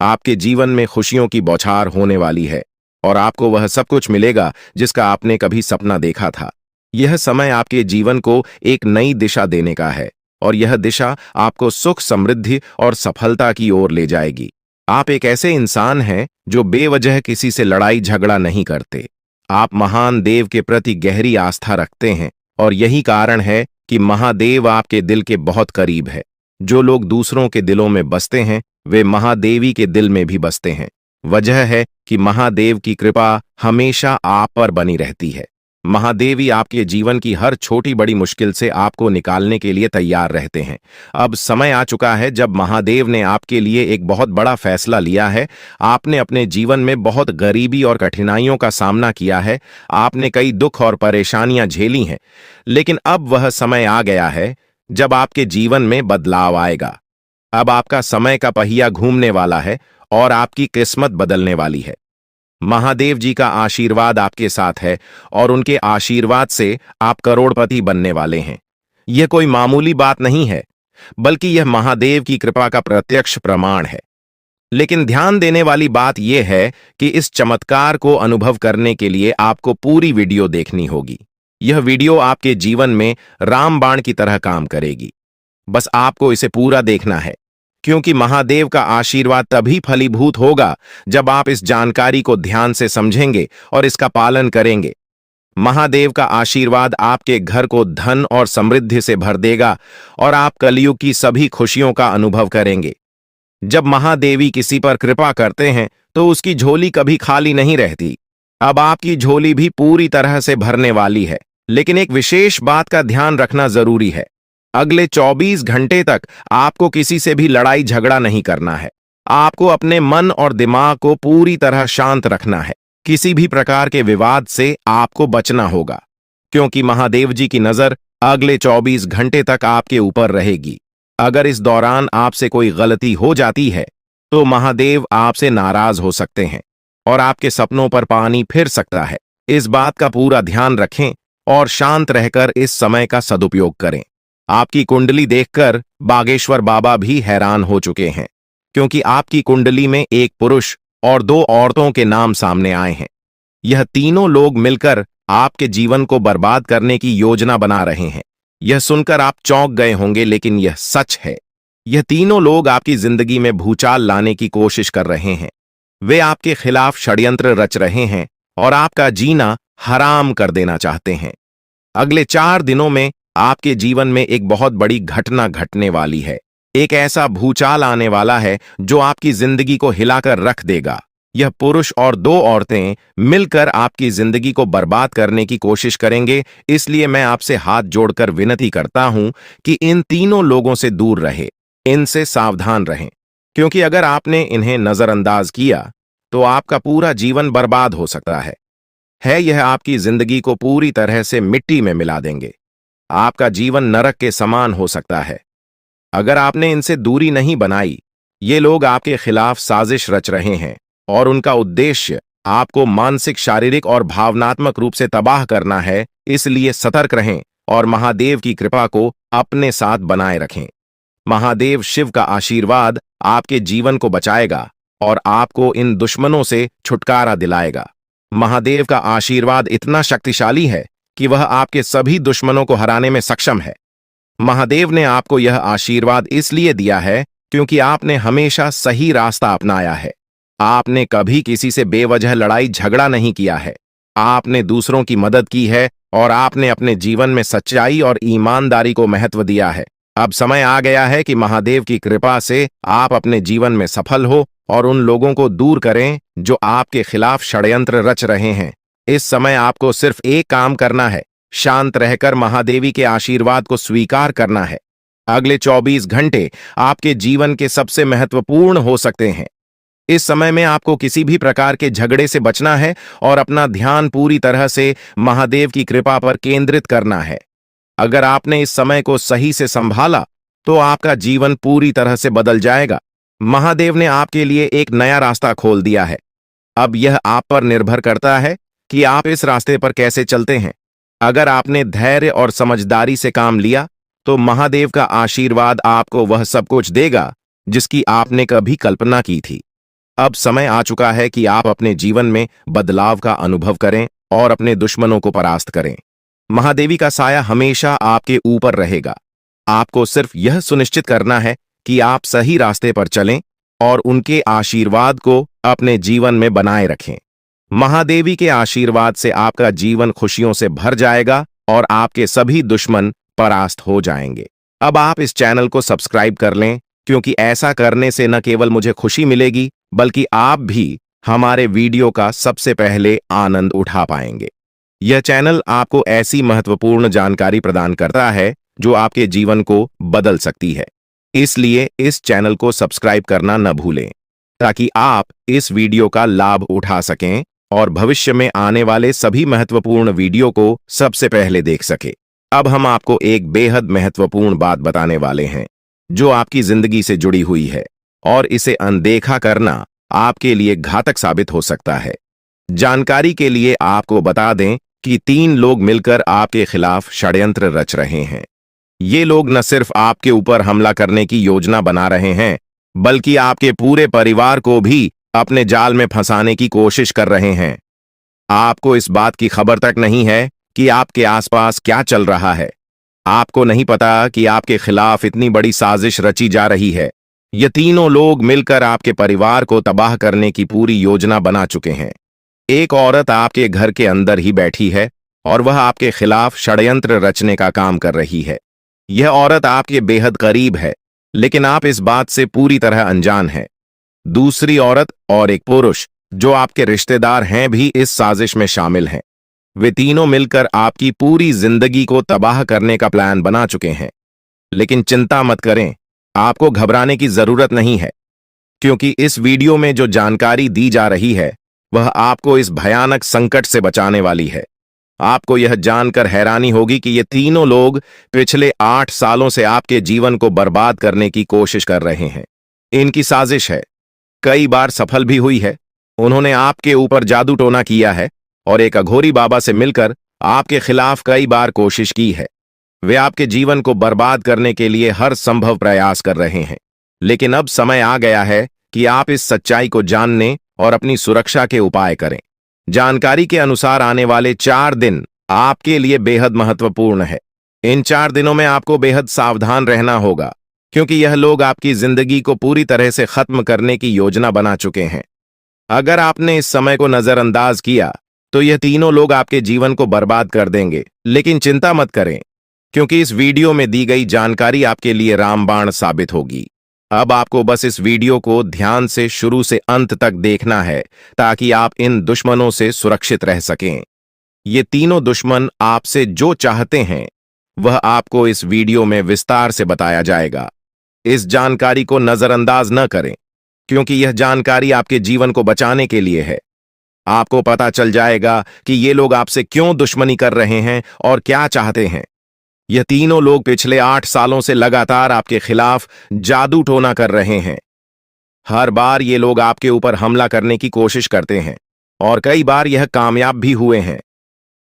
S2: आपके जीवन में खुशियों की बौछार होने वाली है और आपको वह सब कुछ मिलेगा जिसका आपने कभी सपना देखा था। यह समय आपके जीवन को एक नई दिशा देने का है और यह दिशा आपको सुख, समृद्धि और सफलता की ओर ले जाएगी। आप एक ऐसे इंसान हैं जो बेवजह किसी से लड़ाई झगड़ा नहीं करते। आप महान देव के प्रति गहरी आस्था रखते हैं और यही कारण है कि महादेव आपके दिल के बहुत करीब है। जो लोग दूसरों के दिलों में बसते हैं वे महादेवी के दिल में भी बसते हैं। वजह है कि महादेव की कृपा हमेशा आप पर बनी रहती है। महादेवी आपके जीवन की हर छोटी बड़ी मुश्किल से आपको निकालने के लिए तैयार रहते हैं। अब समय आ चुका है जब महादेव ने आपके लिए एक बहुत बड़ा फैसला लिया है। आपने अपने जीवन में बहुत गरीबी और कठिनाइयों का सामना किया है। आपने कई दुख और परेशानियां झेली हैं, लेकिन अब वह समय आ गया है जब आपके जीवन में बदलाव आएगा। अब आपका समय का पहिया घूमने वाला है और आपकी किस्मत बदलने वाली है। महादेव जी का आशीर्वाद आपके साथ है और उनके आशीर्वाद से आप करोड़पति बनने वाले हैं। यह कोई मामूली बात नहीं है, बल्कि यह महादेव की कृपा का प्रत्यक्ष प्रमाण है। लेकिन ध्यान देने वाली बात यह है कि इस चमत्कार को अनुभव करने के लिए आपको पूरी वीडियो देखनी होगी। यह वीडियो आपके जीवन में रामबाण की तरह काम करेगी। बस आपको इसे पूरा देखना है, क्योंकि महादेव का आशीर्वाद तभी फलीभूत होगा जब आप इस जानकारी को ध्यान से समझेंगे और इसका पालन करेंगे। महादेव का आशीर्वाद आपके घर को धन और समृद्धि से भर देगा और आप कलयुग की सभी खुशियों का अनुभव करेंगे। जब महादेवी किसी पर कृपा करते हैं तो उसकी झोली कभी खाली नहीं रहती। अब आपकी झोली भी पूरी तरह से भरने वाली है। लेकिन एक विशेष बात का ध्यान रखना जरूरी है। अगले 24 घंटे तक आपको किसी से भी लड़ाई झगड़ा नहीं करना है। आपको अपने मन और दिमाग को पूरी तरह शांत रखना है। किसी भी प्रकार के विवाद से आपको बचना होगा, क्योंकि महादेव जी की नजर अगले 24 घंटे तक आपके ऊपर रहेगी। अगर इस दौरान आपसे कोई गलती हो जाती है तो महादेव आपसे नाराज हो सकते हैं और आपके सपनों पर पानी फिर सकता है। इस बात का पूरा ध्यान रखें और शांत रहकर इस समय का सदुपयोग करें। आपकी कुंडली देखकर बागेश्वर बाबा भी हैरान हो चुके हैं, क्योंकि आपकी कुंडली में एक पुरुष और 2 औरतों के नाम सामने आए हैं। यह तीनों लोग मिलकर आपके जीवन को बर्बाद करने की योजना बना रहे हैं। यह सुनकर आप चौंक गए होंगे, लेकिन यह सच है। यह तीनों लोग आपकी जिंदगी में भूचाल लाने की कोशिश कर रहे हैं। वे आपके खिलाफ षड्यंत्र रच रहे हैं और आपका जीना हराम कर देना चाहते हैं। अगले 4 दिनों में आपके जीवन में एक बहुत बड़ी घटना घटने वाली है। एक ऐसा भूचाल आने वाला है जो आपकी जिंदगी को हिलाकर रख देगा। यह पुरुष और 2 औरतें मिलकर आपकी जिंदगी को बर्बाद करने की कोशिश करेंगे। इसलिए मैं आपसे हाथ जोड़कर विनती करता हूं कि इन तीनों लोगों से दूर रहे, इनसे सावधान रहें, क्योंकि अगर आपने इन्हें नजरअंदाज किया तो आपका पूरा जीवन बर्बाद हो सकता है। यह आपकी जिंदगी को पूरी तरह से मिट्टी में मिला देंगे। आपका जीवन नरक के समान हो सकता है। अगर आपने इनसे दूरी नहीं बनाई, ये लोग आपके खिलाफ साजिश रच रहे हैं और उनका उद्देश्य आपको मानसिक, शारीरिक और भावनात्मक रूप से तबाह करना है। इसलिए सतर्क रहें और महादेव की कृपा को अपने साथ बनाए रखें। महादेव शिव का आशीर्वाद आपके जीवन को बचाएगा और आपको इन दुश्मनों से छुटकारा दिलाएगा। महादेव का आशीर्वाद इतना शक्तिशाली है कि वह आपके सभी दुश्मनों को हराने में सक्षम है। महादेव ने आपको यह आशीर्वाद इसलिए दिया है क्योंकि आपने हमेशा सही रास्ता अपनाया है। आपने कभी किसी से बेवजह लड़ाई झगड़ा नहीं किया है। आपने दूसरों की मदद की है और आपने अपने जीवन में सच्चाई और ईमानदारी को महत्व दिया है। अब समय आ गया है कि महादेव की कृपा से आप अपने जीवन में सफल हो और उन लोगों को दूर करें जो आपके खिलाफ षड्यंत्र रच रहे हैं। इस समय आपको सिर्फ एक काम करना है, शांत रहकर महादेवी के आशीर्वाद को स्वीकार करना है। अगले 24 घंटे आपके जीवन के सबसे महत्वपूर्ण हो सकते हैं। इस समय में आपको किसी भी प्रकार के झगड़े से बचना है और अपना ध्यान पूरी तरह से महादेव की कृपा पर केंद्रित करना है। अगर आपने इस समय को सही से संभाला तो आपका जीवन पूरी तरह से बदल जाएगा। महादेव ने आपके लिए एक नया रास्ता खोल दिया है। अब यह आप पर निर्भर करता है कि आप इस रास्ते पर कैसे चलते हैं। अगर आपने धैर्य और समझदारी से काम लिया तो महादेव का आशीर्वाद आपको वह सब कुछ देगा जिसकी आपने कभी कल्पना की थी। अब समय आ चुका है कि आप अपने जीवन में बदलाव का अनुभव करें और अपने दुश्मनों को परास्त करें। महादेवी का साया हमेशा आपके ऊपर रहेगा। आपको सिर्फ यह सुनिश्चित करना है कि आप सही रास्ते पर चलें और उनके आशीर्वाद को अपने जीवन में बनाए रखें। महादेवी के आशीर्वाद से आपका जीवन खुशियों से भर जाएगा और आपके सभी दुश्मन परास्त हो जाएंगे। अब आप इस चैनल को सब्सक्राइब कर लें, क्योंकि ऐसा करने से न केवल मुझे खुशी मिलेगी बल्कि आप भी हमारे वीडियो का सबसे पहले आनंद उठा पाएंगे। यह चैनल आपको ऐसी महत्वपूर्ण जानकारी प्रदान करता है जो आपके जीवन को बदल सकती है। इसलिए इस चैनल को सब्सक्राइब करना न भूलें ताकि आप इस वीडियो का लाभ उठा सकें और भविष्य में आने वाले सभी महत्वपूर्ण वीडियो को सबसे पहले देख सके। अब हम आपको एक बेहद महत्वपूर्ण बात बताने वाले हैं जो आपकी जिंदगी से जुड़ी हुई है और इसे अनदेखा करना आपके लिए घातक साबित हो सकता है। जानकारी के लिए आपको बता दें कि 3 लोग मिलकर आपके खिलाफ षड्यंत्र रच रहे हैं। ये लोग न सिर्फ आपके ऊपर हमला करने की योजना बना रहे हैं बल्कि आपके पूरे परिवार को भी अपने जाल में फंसाने की कोशिश कर रहे हैं। आपको इस बात की खबर तक नहीं है कि आपके आसपास क्या चल रहा है। आपको नहीं पता कि आपके खिलाफ इतनी बड़ी साजिश रची जा रही है। ये तीनों लोग मिलकर आपके परिवार को तबाह करने की पूरी योजना बना चुके हैं। एक औरत आपके घर के अंदर ही बैठी है और वह आपके खिलाफ षड्यंत्र रचने का काम कर रही है। यह औरत आपके बेहद करीब है लेकिन आप इस बात से पूरी तरह अनजान हैं। दूसरी औरत और एक पुरुष जो आपके रिश्तेदार हैं भी इस साजिश में शामिल हैं। वे तीनों मिलकर आपकी पूरी जिंदगी को तबाह करने का प्लान बना चुके हैं। लेकिन चिंता मत करें, आपको घबराने की जरूरत नहीं है क्योंकि इस वीडियो में जो जानकारी दी जा रही है वह आपको इस भयानक संकट से बचाने वाली है। आपको यह जानकर हैरानी होगी कि ये तीनों लोग पिछले 8 सालों से आपके जीवन को बर्बाद करने की कोशिश कर रहे हैं। इनकी साजिश है, कई बार सफल भी हुई है। उन्होंने आपके ऊपर जादू टोना किया है और एक अघोरी बाबा से मिलकर आपके खिलाफ कई बार कोशिश की है। वे आपके जीवन को बर्बाद करने के लिए हर संभव प्रयास कर रहे हैं। लेकिन अब समय आ गया है कि आप इस सच्चाई को जानने और अपनी सुरक्षा के उपाय करें। जानकारी के अनुसार आने वाले 4 दिन आपके लिए बेहद महत्वपूर्ण है। इन 4 दिनों में आपको बेहद सावधान रहना होगा क्योंकि यह लोग आपकी जिंदगी को पूरी तरह से खत्म करने की योजना बना चुके हैं। अगर आपने इस समय को नजरअंदाज किया तो यह तीनों लोग आपके जीवन को बर्बाद कर देंगे। लेकिन चिंता मत करें क्योंकि इस वीडियो में दी गई जानकारी आपके लिए रामबाण साबित होगी। अब आपको बस इस वीडियो को ध्यान से शुरू से अंत तक देखना है ताकि आप इन दुश्मनों से सुरक्षित रह सकें। ये तीनों दुश्मन आपसे जो चाहते हैं वह आपको इस वीडियो में विस्तार से बताया जाएगा। इस जानकारी को नजरअंदाज न करें क्योंकि यह जानकारी आपके जीवन को बचाने के लिए है। आपको पता चल जाएगा कि ये लोग आपसे क्यों दुश्मनी कर रहे हैं और क्या चाहते हैं। यह तीनों लोग पिछले 8 सालों से लगातार आपके खिलाफ जादू टोना कर रहे हैं। हर बार ये लोग आपके ऊपर हमला करने की कोशिश करते हैं और कई बार यह कामयाब भी हुए हैं।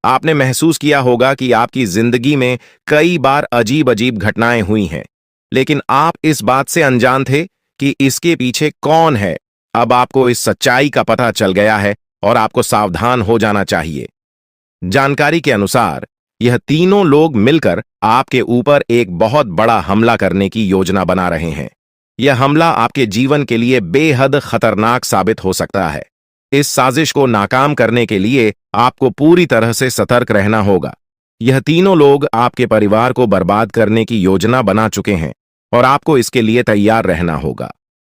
S2: आपने महसूस किया होगा कि आपकी जिंदगी में कई बार अजीब अजीब घटनाएं हुई हैं, लेकिन आप इस बात से अनजान थे कि इसके पीछे कौन है। अब आपको इस सच्चाई का पता चल गया है और आपको सावधान हो जाना चाहिए। जानकारी के अनुसार यह तीनों लोग मिलकर आपके ऊपर एक बहुत बड़ा हमला करने की योजना बना रहे हैं। यह हमला आपके जीवन के लिए बेहद खतरनाक साबित हो सकता है। इस साजिश को नाकाम करने के लिए आपको पूरी तरह से सतर्क रहना होगा। यह तीनों लोग आपके परिवार को बर्बाद करने की योजना बना चुके हैं और आपको इसके लिए तैयार रहना होगा।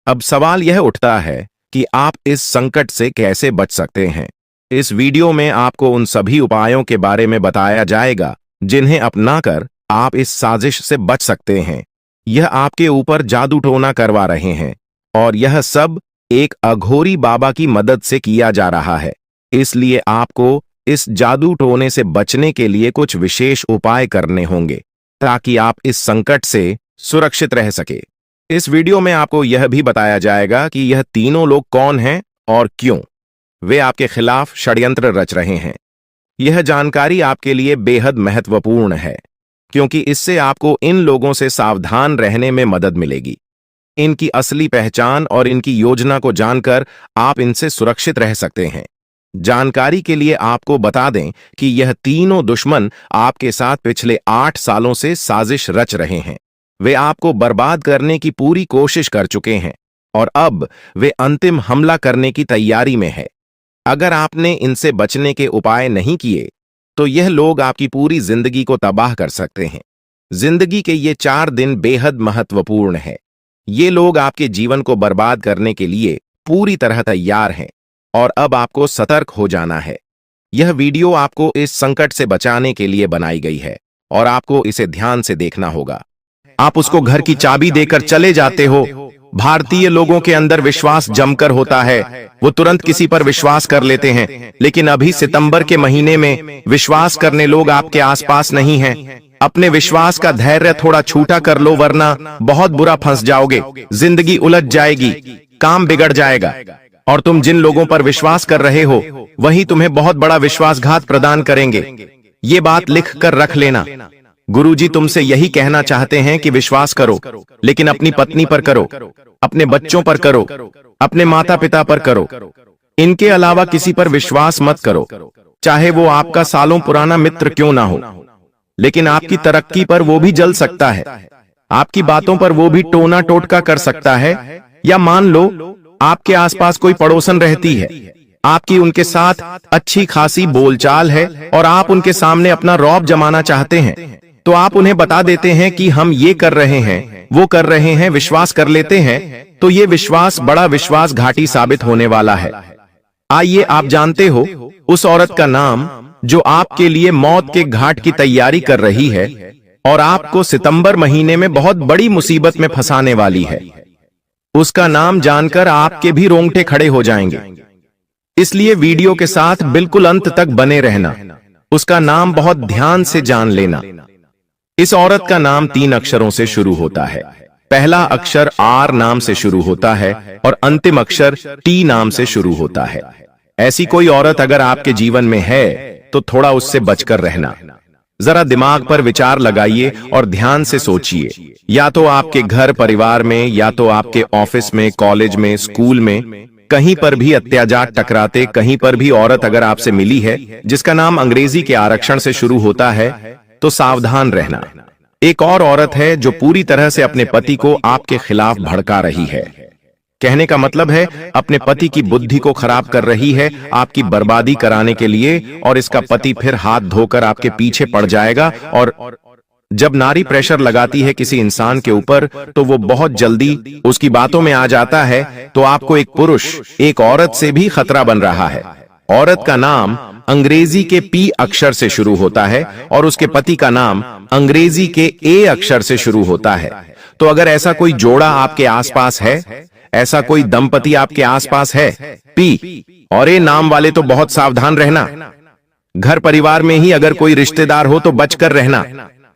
S2: अब सवाल यह उठता है कि आप इस संकट से कैसे बच सकते हैं। इस वीडियो में आपको उन सभी उपायों के बारे में बताया जाएगा जिन्हें अपनाकर आप इस साजिश से बच सकते हैं। यह आपके ऊपर जादू टोना करवा रहे हैं और यह सब एक अघोरी बाबा की मदद से किया जा रहा है। इसलिए आपको इस जादू टोने से बचने के लिए कुछ विशेष उपाय करने होंगे ताकि आप इस संकट से सुरक्षित रह सके। इस वीडियो में आपको यह भी बताया जाएगा कि यह तीनों लोग कौन हैं और क्यों वे आपके खिलाफ षड्यंत्र रच रहे हैं। यह जानकारी आपके लिए बेहद महत्वपूर्ण है क्योंकि इससे आपको इन लोगों से सावधान रहने में मदद मिलेगी। इनकी असली पहचान और इनकी योजना को जानकर आप इनसे सुरक्षित रह सकते हैं। जानकारी के लिए आपको बता दें कि यह तीनों दुश्मन आपके साथ पिछले 8 सालों से साजिश रच रहे हैं। वे आपको बर्बाद करने की पूरी कोशिश कर चुके हैं और अब वे अंतिम हमला करने की तैयारी में है। अगर आपने इनसे बचने के उपाय नहीं किए तो यह लोग आपकी पूरी जिंदगी को तबाह कर सकते हैं। जिंदगी के ये 4 दिन बेहद महत्वपूर्ण है। ये लोग आपके जीवन को बर्बाद करने के लिए पूरी तरह तैयार हैं। और अब आपको सतर्क हो जाना है। यह वीडियो आपको इस संकट से बचाने के लिए बनाई गई है और आपको इसे ध्यान से देखना होगा। आप उसको घर की चाबी देकर चले जाते हो। भारतीय लोगों के अंदर विश्वास जमकर होता है, वो तुरंत किसी पर विश्वास कर लेते हैं, लेकिन अभी सितंबर के महीने में विश्वास करने लोग आपके आसपास नहीं हैं। अपने विश्वास का धैर्य थोड़ा छूटा कर लो, वरना बहुत बुरा फंस जाओगे। जिंदगी उलझ जाएगी, काम बिगड़ जाएगा और तुम जिन लोगों पर विश्वास कर रहे हो वही तुम्हें बहुत बड़ा विश्वासघात प्रदान करेंगे। ये बात लिख कर रख लेना। गुरुजी तुमसे यही कहना चाहते हैं कि विश्वास करो, लेकिन अपनी पत्नी पर करो, अपने बच्चों पर करो, अपने माता पिता पर करो। इनके अलावा किसी पर विश्वास मत करो, चाहे वो आपका सालों पुराना मित्र क्यों ना हो। लेकिन आपकी तरक्की पर वो भी जल सकता है, आपकी बातों पर वो भी टोना टोटका कर सकता है। या मान लो आपके आसपास कोई पड़ोसन रहती है, आपकी उनके साथ अच्छी खासी बोलचाल है और आप उनके सामने अपना रौब जमाना चाहते हैं, तो आप उन्हें बता देते हैं कि हम ये कर रहे हैं, वो कर रहे हैं, विश्वास कर लेते हैं, तो ये विश्वास बड़ा विश्वासघाती साबित होने वाला है। आइए, आप जानते हो उस औरत का नाम जो आपके लिए मौत के घाट की तैयारी कर रही है और आपको सितंबर महीने में बहुत बड़ी मुसीबत में फंसाने वाली है। उसका नाम जानकर आपके भी रोंगटे खड़े हो जाएंगे, इसलिए वीडियो के साथ बिल्कुल अंत तक बने रहना। उसका नाम बहुत ध्यान से जान लेना। इस औरत का नाम 3 अक्षरों से शुरू होता है। पहला अक्षर आर नाम से शुरू होता है और अंतिम अक्षर टी नाम से शुरू होता है। ऐसी कोई औरत अगर आपके जीवन में है तो थोड़ा उससे बचकर रहना। जरा दिमाग पर विचार लगाइए और ध्यान से सोचिए। या तो आपके घर परिवार में, या तो आपके ऑफिस में, कॉलेज में, स्कूल में, कहीं पर भी अत्याचार टकराते, कहीं पर भी औरत अगर आपसे मिली है जिसका नाम अंग्रेजी के अक्षर से शुरू होता है, तो सावधान रहना। एक और औरत है जो पूरी तरह से अपने पति को आपके खिलाफ भड़का रही है। कहने का मतलब है अपने पति की बुद्धि को खराब कर रही है आपकी बर्बादी कराने के लिए, और इसका पति फिर हाथ धोकर आपके पीछे पड़ जाएगा। और जब नारी प्रेशर लगाती है किसी इंसान के ऊपर तो वो बहुत जल्दी उसकी बातों में आ जाता है। तो आपको एक पुरुष, एक औरत से भी खतरा बन रहा है। औरत का नाम अंग्रेजी के पी अक्षर से शुरू होता है और उसके पति का नाम अंग्रेजी के ए अक्षर से शुरू होता है। तो अगर ऐसा कोई जोड़ा आपके आसपास है, ऐसा कोई दंपति आपके आसपास है, पी और ए नाम वाले, तो बहुत सावधान रहना। घर परिवार में ही अगर कोई रिश्तेदार हो तो बचकर रहना,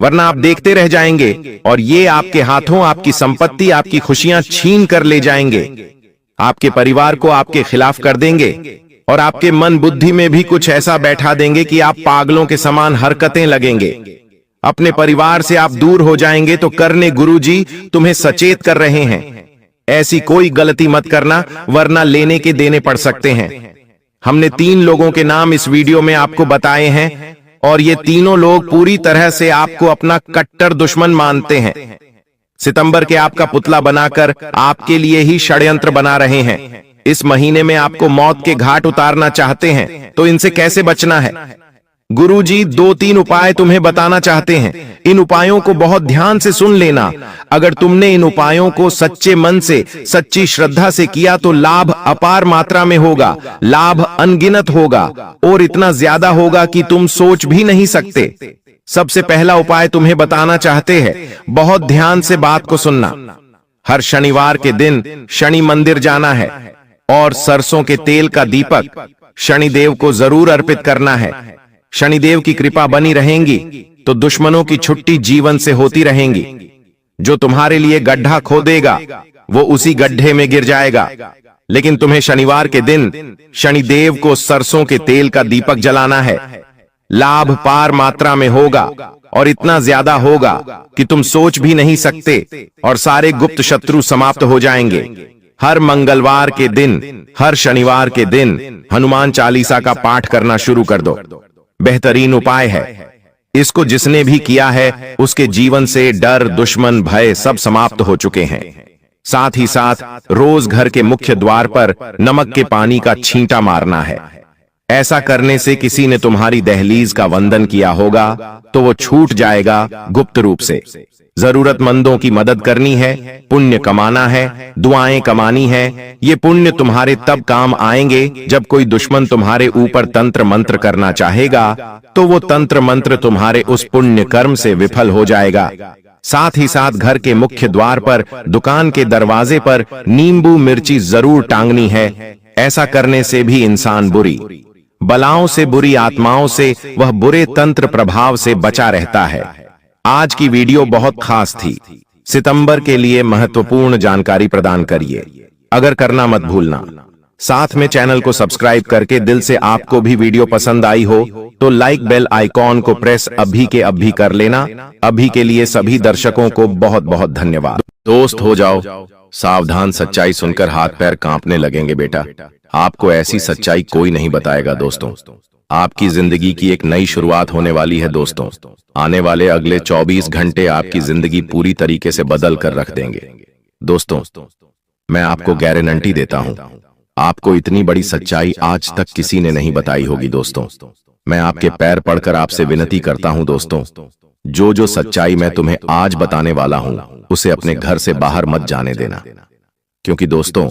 S2: वरना आप देखते रह जाएंगे और ये आपके हाथों आपकी संपत्ति, आपकी खुशियां छीन कर ले जाएंगे। आपके परिवार को आपके खिलाफ कर देंगे और आपके मन बुद्धि में भी कुछ ऐसा बैठा देंगे कि आप पागलों के समान हरकतें लगेंगे। अपने परिवार से आप दूर हो जाएंगे। तो करने गुरुजी तुम्हें सचेत कर रहे हैं, ऐसी कोई गलती मत करना, वरना लेने के देने पड़ सकते हैं। हमने 3 लोगों के नाम इस वीडियो में आपको बताए हैं और ये तीनों लोग पूरी तरह से आपको अपना कट्टर दुश्मन मानते हैं। सितंबर के आपका पुतला बनाकर आपके लिए ही षड्यंत्र बना रहे हैं। इस महीने में आपको मौत के घाट उतारना चाहते हैं, तो इनसे कैसे बचना है? गुरुजी 2-3 उपाय तुम्हें बताना चाहते हैं। इन उपायों को बहुत ध्यान से सुन लेना। अगर तुमने इन उपायों को सच्चे मन से, सच्ची श्रद्धा से किया तो लाभ अपार मात्रा में होगा, लाभ अनगिनत होगा और इतना ज्यादा होगा कि तुम सोच भी नहीं सकते। सबसे पहला उपाय तुम्हें बताना चाहते हैं, बहुत ध्यान से बात को सुनना। हर शनिवार के दिन शनि मंदिर जाना है और सरसों के तेल का दीपक शनिदेव को जरूर अर्पित करना है। शनिदेव की कृपा बनी रहेंगी तो दुश्मनों की छुट्टी जीवन से होती रहेंगी। जो तुम्हारे लिए गड्ढा खोदेगा वो उसी गड्ढे में गिर जाएगा। लेकिन तुम्हें शनिवार के दिन शनिदेव को सरसों के तेल का दीपक जलाना है। लाभ पार मात्रा में होगा और इतना ज्यादा होगा कि तुम सोच भी नहीं सकते और सारे गुप्त शत्रु समाप्त हो जाएंगे। हर मंगलवार के दिन, हर शनिवार के दिन हनुमान चालीसा का पाठ करना शुरू कर दो। बेहतरीन उपाय है। इसको जिसने भी किया है उसके जीवन से डर, दुश्मन, भय सब समाप्त हो चुके हैं। साथ ही साथ रोज घर के मुख्य द्वार पर नमक के पानी का छींटा मारना है। ऐसा करने से किसी ने तुम्हारी दहलीज का वंदन किया होगा तो वो छूट जाएगा गुप्त रूप से। जरूरतमंदों की मदद करनी है, पुण्य कमाना है, दुआएं कमानी है। ये पुण्य तुम्हारे तब काम आएंगे जब कोई दुश्मन तुम्हारे ऊपर तंत्र मंत्र करना चाहेगा, तो वो तंत्र मंत्र तुम्हारे उस पुण्य कर्म से विफल हो जाएगा। साथ ही साथ घर के मुख्य द्वार पर, दुकान के दरवाजे पर नींबू मिर्ची जरूर टांगनी है। ऐसा करने से भी इंसान बुरी बलाओं से, बुरी आत्माओं से, वह बुरे तंत्र प्रभाव से बचा रहता है। आज की वीडियो बहुत खास थी। सितंबर के लिए महत्वपूर्ण जानकारी प्रदान करिए। अगर करना मत भूलना। साथ में चैनल को सब्सक्राइब करके दिल से आपको भी वीडियो पसंद आई हो तो लाइक बेल आइकॉन को प्रेस अभी के अभी कर लेना। अभी के लिए सभी दर्शकों को बहुत बहुत धन्यवाद। दोस्त हो जाओ सावधान, सच्चाई सुनकर हाथ पैर कांपने लगेंगे बेटा। आपको ऐसी सच्चाई कोई नहीं बताएगा दोस्तों। आपकी जिंदगी की एक नई शुरुआत होने वाली है दोस्तों। आने वाले अगले 24 घंटे आपकी जिंदगी पूरी तरीके से बदल कर रख देंगे दोस्तों। मैं आपको गारंटी देता हूं, आपको इतनी बड़ी सच्चाई आज तक किसी ने नहीं बताई होगी दोस्तों। मैं आपके पैर पड़कर आपसे विनती करता हूं दोस्तों, जो सच्चाई मैं तुम्हें आज बताने वाला हूं उसे अपने घर से बाहर मत जाने देना, क्योंकि दोस्तों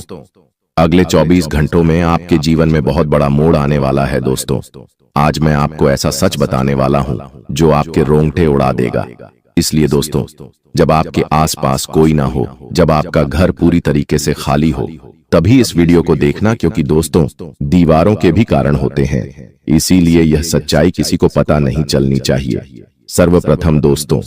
S2: अगले 24 घंटों में आपके जीवन में बहुत बड़ा मोड़ आने वाला है दोस्तों। आज मैं आपको ऐसा सच बताने वाला हूं जो आपके रोंगटे उड़ा देगा। इसलिए दोस्तों, जब आपके आसपास कोई ना हो, जब आपका घर पूरी तरीके से खाली हो, तभी इस वीडियो को देखना, क्योंकि दोस्तों दीवारों के भी कारण होते हैं। इसीलिए यह सच्चाई किसी को पता नहीं चलनी चाहिए। सर्वप्रथम दोस्तों,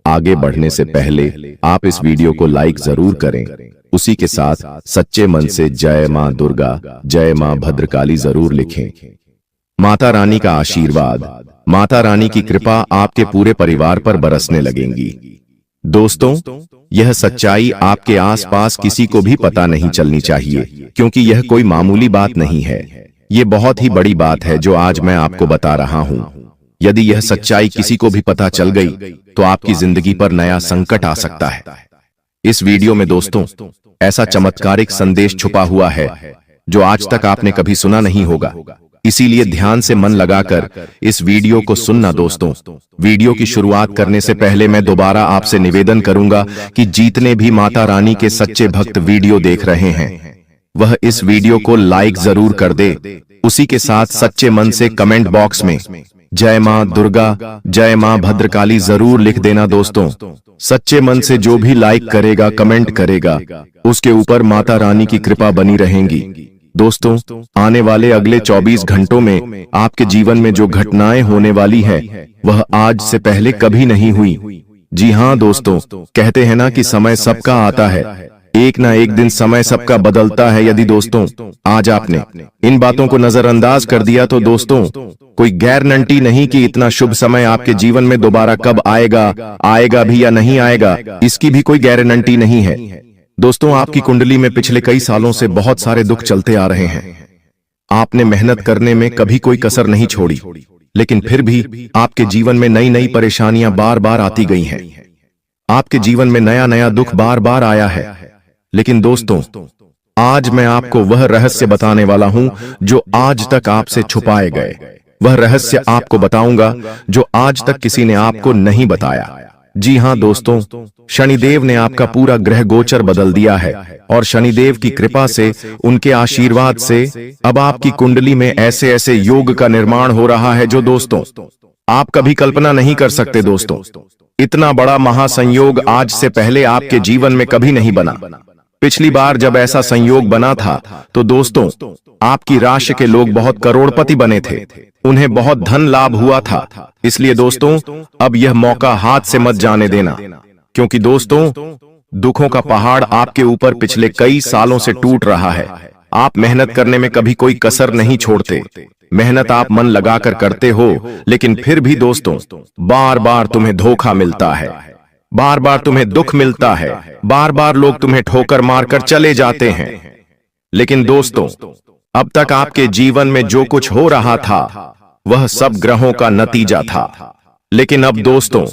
S2: आगे बढ़ने से पहले आप इस वीडियो को लाइक जरूर करें। उसी के साथ सच्चे मन से जय मां दुर्गा, जय मां भद्रकाली जरूर लिखें। माता रानी का आशीर्वाद, माता रानी की कृपा आपके पूरे परिवार पर बरसने लगेंगी। दोस्तों, यह सच्चाई आपके आसपास किसी को भी पता नहीं चलनी चाहिए, क्योंकि यह कोई मामूली बात नहीं है। ये बहुत ही बड़ी बात है जो आज मैं आपको बता रहा हूं। यदि यह सच्चाई किसी को भी पता चल गई तो आपकी जिंदगी पर नया संकट आ सकता है। इस वीडियो में दोस्तों ऐसा चमत्कारिक संदेश छुपा हुआ है जो आज तक आपने कभी सुना नहीं होगा। इसीलिए ध्यान से मन लगाकर इस वीडियो को सुनना दोस्तों। वीडियो की शुरुआत करने से पहले मैं दोबारा आपसे निवेदन करूंगा कि जितने भी माता रानी के सच्चे भक्त वीडियो देख रहे हैं वह इस वीडियो को लाइक जरूर कर दे। उसी के साथ सच्चे मन से कमेंट बॉक्स में जय मां दुर्गा, जय मां भद्रकाली जरूर लिख देना दोस्तों। सच्चे मन से जो भी लाइक करेगा, कमेंट करेगा, उसके ऊपर माता रानी की कृपा बनी रहेंगी। दोस्तों, आने वाले अगले 24 घंटों में आपके जीवन में जो घटनाएं होने वाली है वह आज से पहले कभी नहीं हुई। जी हां दोस्तों, कहते हैं ना कि समय सबका आता है, एक ना एक दिन समय सबका बदलता है। यदि दोस्तों आज आपने इन बातों को नजरअंदाज कर दिया तो दोस्तों कोई गारंटी नहीं कि इतना शुभ समय आपके जीवन में दोबारा कब आएगा भी या नहीं आएगा, इसकी भी कोई गारंटी नहीं है। दोस्तों, आपकी कुंडली में पिछले कई सालों से बहुत सारे दुख चलते आ रहे हैं। आपने मेहनत करने में कभी कोई कसर नहीं छोड़ी, लेकिन फिर भी आपके जीवन में नई नई परेशानियां बार बार आती गई हैं। आपके जीवन में नया नया दुख बार बार आया है। लेकिन दोस्तों, आज मैं आपको वह रहस्य बताने वाला हूं जो आज तक आपसे छुपाए गए। वह रहस्य आपको बताऊंगा जो आज तक किसी ने आपको नहीं बताया। जी हां दोस्तों, शनिदेव ने आपका पूरा ग्रह गोचर बदल दिया है और शनिदेव की कृपा से, उनके आशीर्वाद से अब आपकी कुंडली में ऐसे ऐसे योग का निर्माण हो रहा है जो दोस्तों आप कभी कल्पना नहीं कर सकते। दोस्तों, इतना बड़ा महासंयोग आज से पहले आपके जीवन में कभी नहीं बना। पिछली बार जब ऐसा संयोग बना था तो दोस्तों आपकी राशि के लोग बहुत करोड़पति बने थे, उन्हें बहुत धन लाभ हुआ था। इसलिए दोस्तों अब यह मौका हाथ से मत जाने देना, क्योंकि दोस्तों दुखों का पहाड़ आपके ऊपर पिछले कई सालों से टूट रहा है। आप मेहनत करने में कभी कोई कसर नहीं छोड़ते, मेहनत आप मन लगाकर करते हो, लेकिन फिर भी दोस्तों बार बार तुम्हें धोखा मिलता है, बार बार तुम्हें दुख मिलता है, बार बार लोग तुम्हें ठोकर मारकर चले जाते हैं। लेकिन दोस्तों अब तक आपके जीवन में जो कुछ हो रहा था वह सब ग्रहों का नतीजा था। लेकिन अब दोस्तों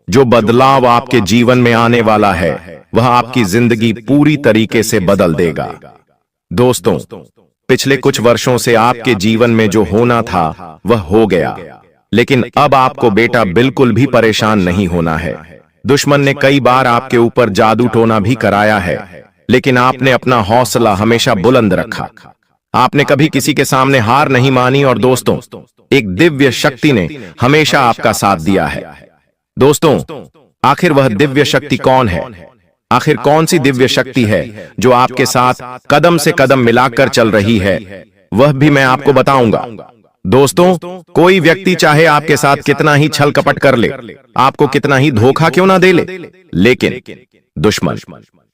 S2: जो बदलाव आपके जीवन में आने वाला है वह आपकी जिंदगी पूरी तरीके से बदल देगा। दोस्तों पिछले कुछ वर्षों से आपके जीवन में जो होना था वह हो गया, लेकिन अब आपको बेटा बिल्कुल भी परेशान नहीं होना है। दुश्मन ने कई बार आपके ऊपर जादू टोना भी कराया है, लेकिन आपने अपना हौसला हमेशा बुलंद रखा। आपने कभी किसी के सामने हार नहीं मानी और दोस्तों, एक दिव्य शक्ति ने हमेशा आपका साथ दिया है। दोस्तों, आखिर वह दिव्य शक्ति कौन है? आखिर कौन सी दिव्य शक्ति है जो आपके साथ कदम से कदम मिलाकर चल रही है? वह भी मैं आपको बताऊंगा। दोस्तों, कोई व्यक्ति चाहे आपके साथ कितना ही छल कपट कर ले, आपको कितना ही धोखा क्यों ना दे ले, लेकिन दुश्मन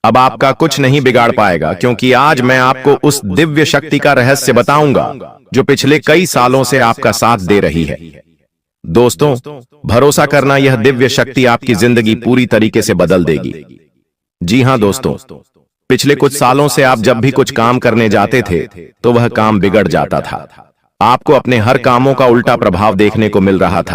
S2: अब आपका कुछ नहीं बिगाड़ पाएगा, क्योंकि आज मैं आपको उस दिव्य शक्ति का रहस्य बताऊंगा जो पिछले कई सालों से आपका साथ दे रही है। दोस्तों, भरोसा करना, यह दिव्य शक्ति आपकी जिंदगी पूरी तरीके से बदल देगी। जी हां दोस्तों, पिछले कुछ सालों से आप जब भी कुछ काम करने जाते थे तो वह काम बिगड़ जाता था। आपको अपने हर कामों का उल्टा प्रभाव देखने को मिल रहा था।